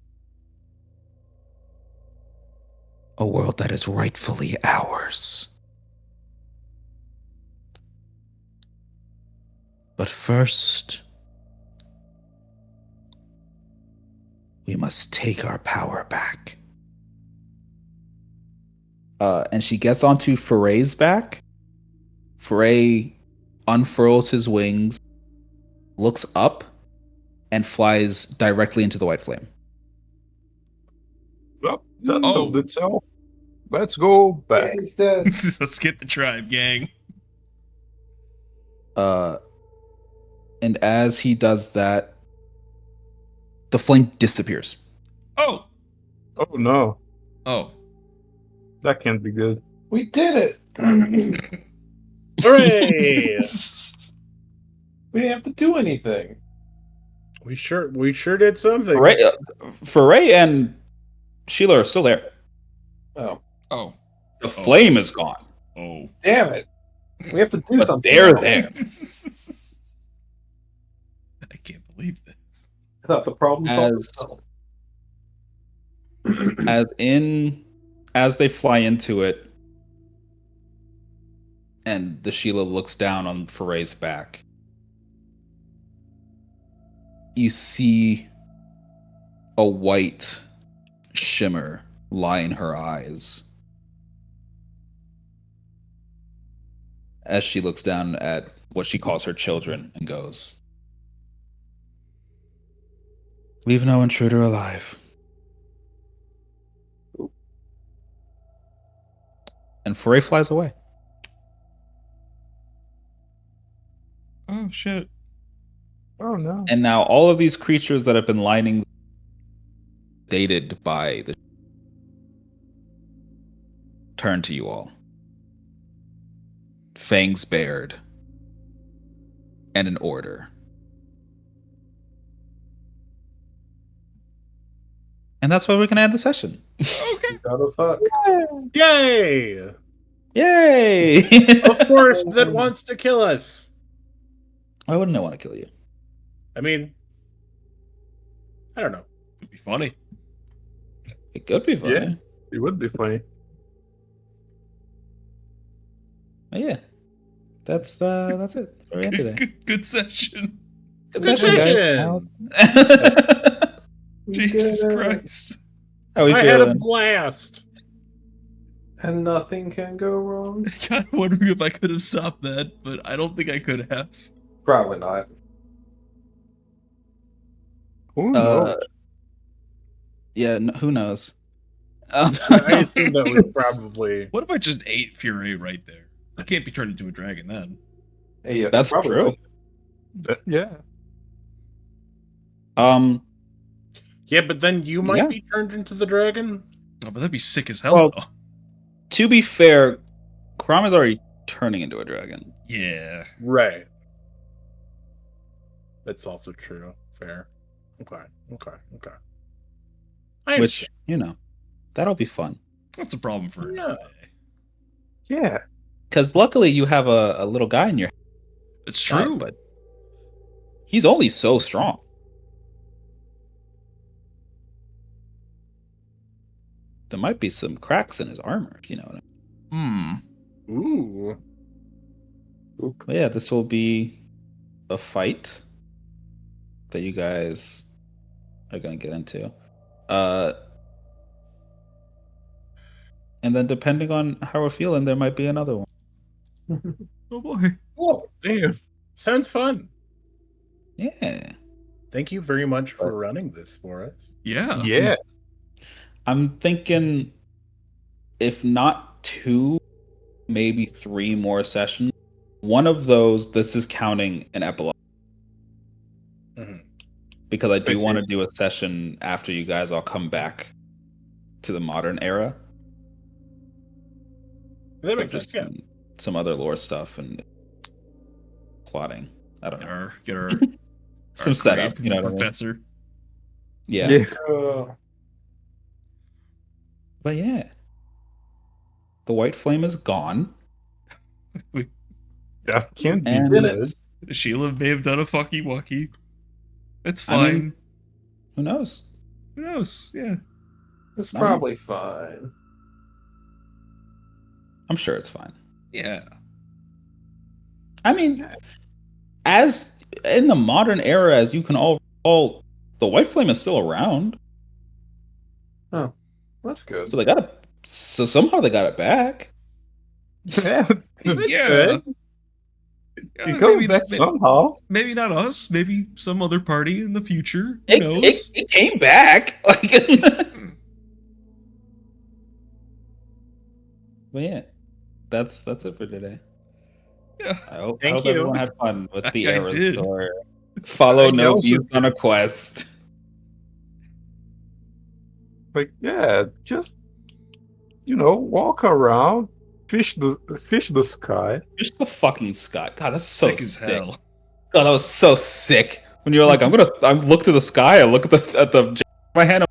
a world that is rightfully ours. But first, we must take our power back. And she gets onto Foray's back. Foray unfurls his wings, looks up, and flies directly into the white flame. Well, that Oh. solved itself. Let's go Yeah, back. he's dead. Let's get the tribe, gang. And as he does that, the flame disappears. Oh. Oh no, Oh. that can't be good. We did it! Hooray! We didn't have to do anything. we sure did something. Foray and Sheila are still there. Oh, Oh. The flame is gone, Oh. damn it. We have to do but something. they're now. there. I can't believe this. I thought the problem solved As- itself. As they fly into it, and the Sheila looks down on Foray's back, you see a white shimmer line her eyes as she looks down at what she calls her children and goes, "Leave no intruder alive." And Foray flies away. Oh shit. Oh no. And now all of these creatures that have been lining dated by the turn to you all. Fangs bared. And an order. And that's where we can end the session. Okay. Gotta fuck. Yay! Yay! Of course, that wants to kill us. Why wouldn't I want to kill you? I mean, I don't know. It'd be funny. It could be funny. Yeah. It would be funny. But yeah. That's it. That's where we end today. Good session. Good Good session, session. guys. Jesus did it. Christ. How we I had a feeling? blast. And nothing can go wrong. Kind of wondering if I could have stopped that, but I don't think I could have. Probably not. Who knows? Yeah, who knows? I assume that was probably. What if I just ate Fury right there? I can't be turned into a dragon then. Hey, yeah, That's probably true. would. Yeah. Yeah, but then you might Yeah. be turned into the dragon. Oh, but that'd be sick as hell, Well- though. To be fair, Kram is already turning into a dragon. Yeah. Right. That's also true. Fair. Okay. I Which, that'll be fun. That's a problem for Yeah. another day. Yeah. Because luckily you have a little guy in your It's side, true. but he's only so strong. There might be some cracks in his armor, if you know what I mean. Ooh. But yeah, this will be a fight that you guys are going to get into. And then depending on how we're feeling, there might be another one. Oh boy. Oh, Damn. sounds fun. Yeah. Thank you very much for running this for us. Yeah. Yeah. I'm thinking if not 2, maybe 3 more sessions. One of those, this is counting an epilogue. Mhm. Because I do I want to see. do a session after you guys all come back to the modern era. That of makes sense. just Yeah. some other lore stuff and plotting. I don't Get know. our Some setup, grave you know what I mean? professor. Yeah. Uh, But yeah. The white flame is gone. That can't be And good. Sheila may have done a fucky wucky. It's I fine. mean- who knows? Who knows? Yeah. it's No. probably fine. I'm sure it's fine. Yeah. I mean, as in the modern era, as you can all the white flame is still around. That's good. So they got it. So somehow they got it back. Yeah. Yeah. You go back somehow. maybe not us. Maybe some other party in the future. Who knows? It came back. Like, but yeah, that's it for today. Yeah. I hope Thank you. everyone had fun with the I Era did. tour. Follow I No also Beast on a quest. Like, yeah, just walk around, fish the sky. Just the fucking sky. God, that's sick so as sick. hell. God, that was so sick. When you're like, I look to the sky. I look at the my hand.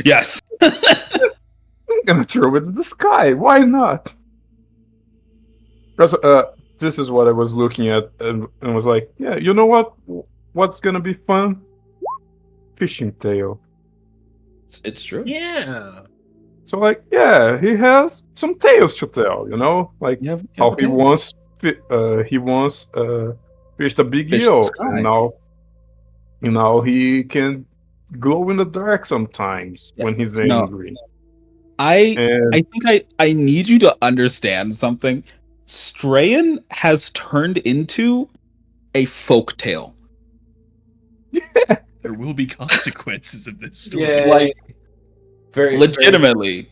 Yes. I'm gonna throw it in the sky. Why not? This is what I was looking at and was like, yeah, you know what? What's gonna be fun? Fishing tail. It's true. Yeah. So like, yeah, he has some tales to tell. Like You have how a he tail. once fished a big Fished the eel, sky. and now he can glow in the dark sometimes Yeah. when he's No. angry. I And think I need you to understand something. Strayan has turned into a folktale. There will be consequences of this story. Yeah, Like, very legitimately.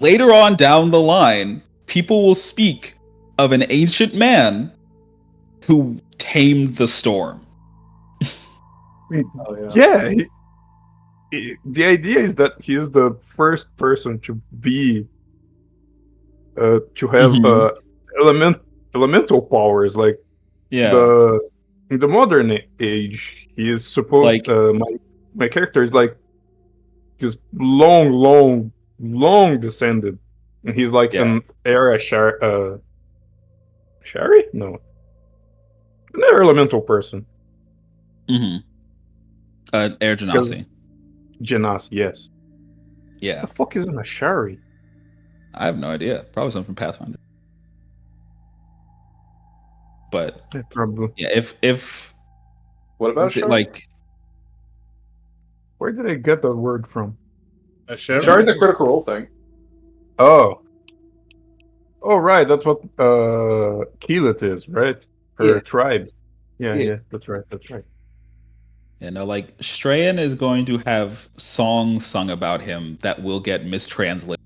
Later on down the line, people will speak of an ancient man who tamed the storm. Very, oh, yeah. yeah, the idea is that he is the first person to be to have Mhm. elemental powers. Like Yeah. in the modern age, he is supposed. Like My character is like just long descended, and he's like yeah. an Shari? No, an air elemental person. Mhm. Air Because Genasi. Genasi, yes. Yeah. The fuck is an Ashari? I have no idea. Probably something from Pathfinder. But Yeah, probably. yeah, if What about Shard? like Where did I get that word from? A Shari? Shard's a critical role thing. Oh. Oh, right. That's what Keelit is, right? Her Yeah. tribe. Yeah, Yeah. yeah. That's right. That's right. like Strayan is going to have songs sung about him that will get mistranslated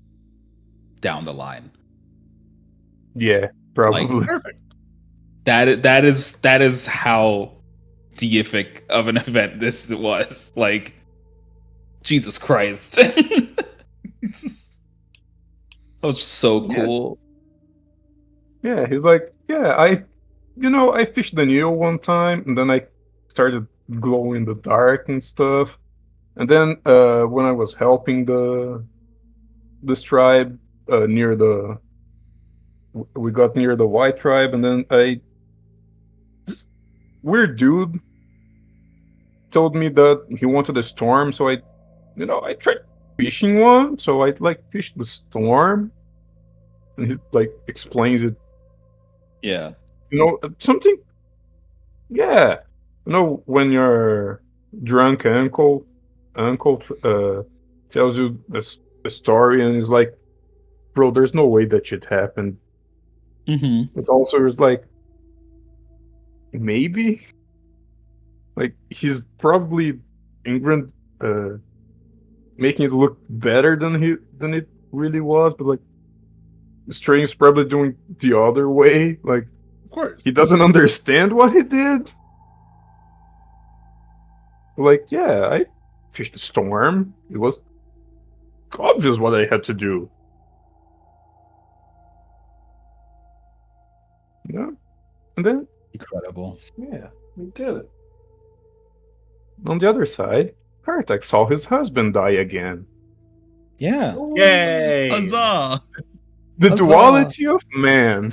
down the line. Yeah, probably. Perfect. That is how deific of an event this was. Like, Jesus Christ. That was so cool. Yeah, he's like, yeah, I fished the Neo one time, and then I started glowing in the dark and stuff. And then when I was helping this tribe near we got near the White tribe, and then this weird dude told me that he wanted a storm, so I tried fishing one, so I like fished the storm, and he like explains it, Yeah. something. Yeah, when your drunk uncle tells you a story and is like, bro, there's no way that shit happened. Mm-hmm. But also is like, maybe, like he's probably Ingrid making it look better than it really was, but like Strange's probably doing the other way. Like Of course. he doesn't understand what he did. Like, yeah, I fished a storm. It was obvious what I had to do. Yeah. And then Incredible. Yeah, we did it. on the other side, Kartak saw his husband die again. Yeah. Yay! Huzzah! The Huzzah. duality of man.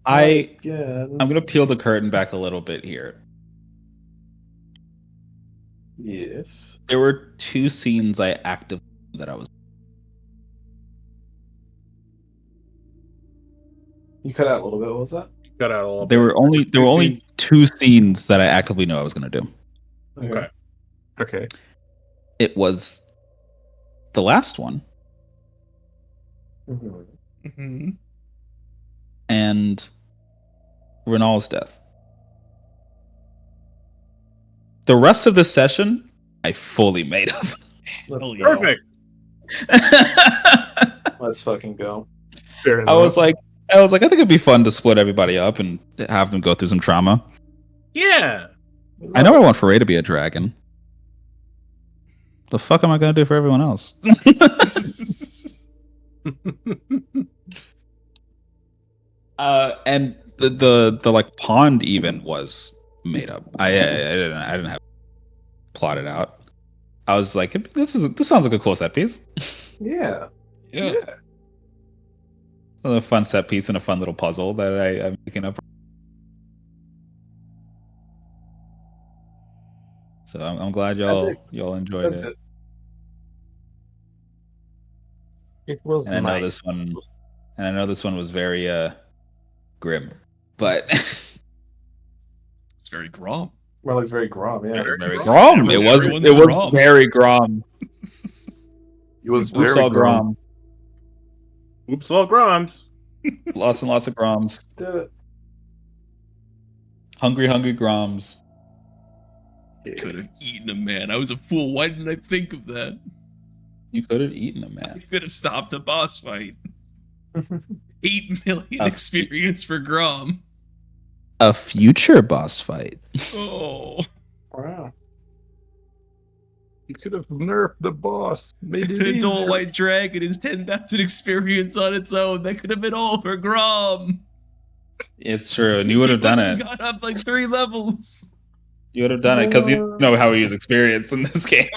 I'm Yeah. gonna peel the curtain back a little bit here. Yes. There were 2 scenes I actively that I was. You cut out a little bit. What was that? Got out a little There bit. were only scenes. 2 scenes that I actively knew I was gonna do. Okay. Okay. It was the last one Mhm. Mm-hmm. and Renal's death. The rest of the session, I fully made up. Let's Hell go. yeah. Perfect. Let's fucking go. Fair I enough. was like, I think it'd be fun to split everybody up and have them go through some trauma. Yeah. I know I want Foray to be a dragon. The fuck am I gonna do for everyone else? And the like pond even was made up. I didn't have plotted out. I was like, this sounds like a cool set piece. Yeah. Yeah. A fun set piece and a fun little puzzle that I'm making up. So I'm glad y'all enjoyed it. It was And I know nice. this one was very grim, but It's very Grom. Well, it's very Grom, yeah. very Grom. It was Everyone's Grom. very Grom. It was Oops, very all grom. Grom. Oops, all Groms. Lots and lots of Groms. Did it. Hungry Groms. Could have eaten a man. I was a fool. Why didn't I think of that? You could have eaten a man. You could have stopped a boss fight. 8 million Uh, experience for Grom. A future boss fight. Oh. Wow. You could have nerfed the boss. Made it An adult easier. white dragon is 10,000 experience on its own. That could have been all for Grom. It's true, and you would have done it. Got up like 3 levels. You would have done it because you know how we use experience in this game.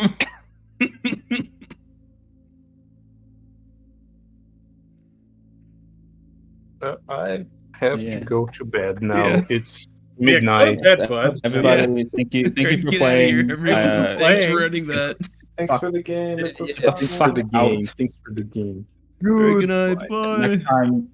I have Yeah. to go to bed now. Yeah. It's Yeah, midnight. go to bed, bud. Everybody, thank you for Get outta here, playing. everyone. Thanks for running that. Thanks for the game. It was Get the fun. Thanks for the Out. game. Thanks for the game. Good night. Bye. Next time,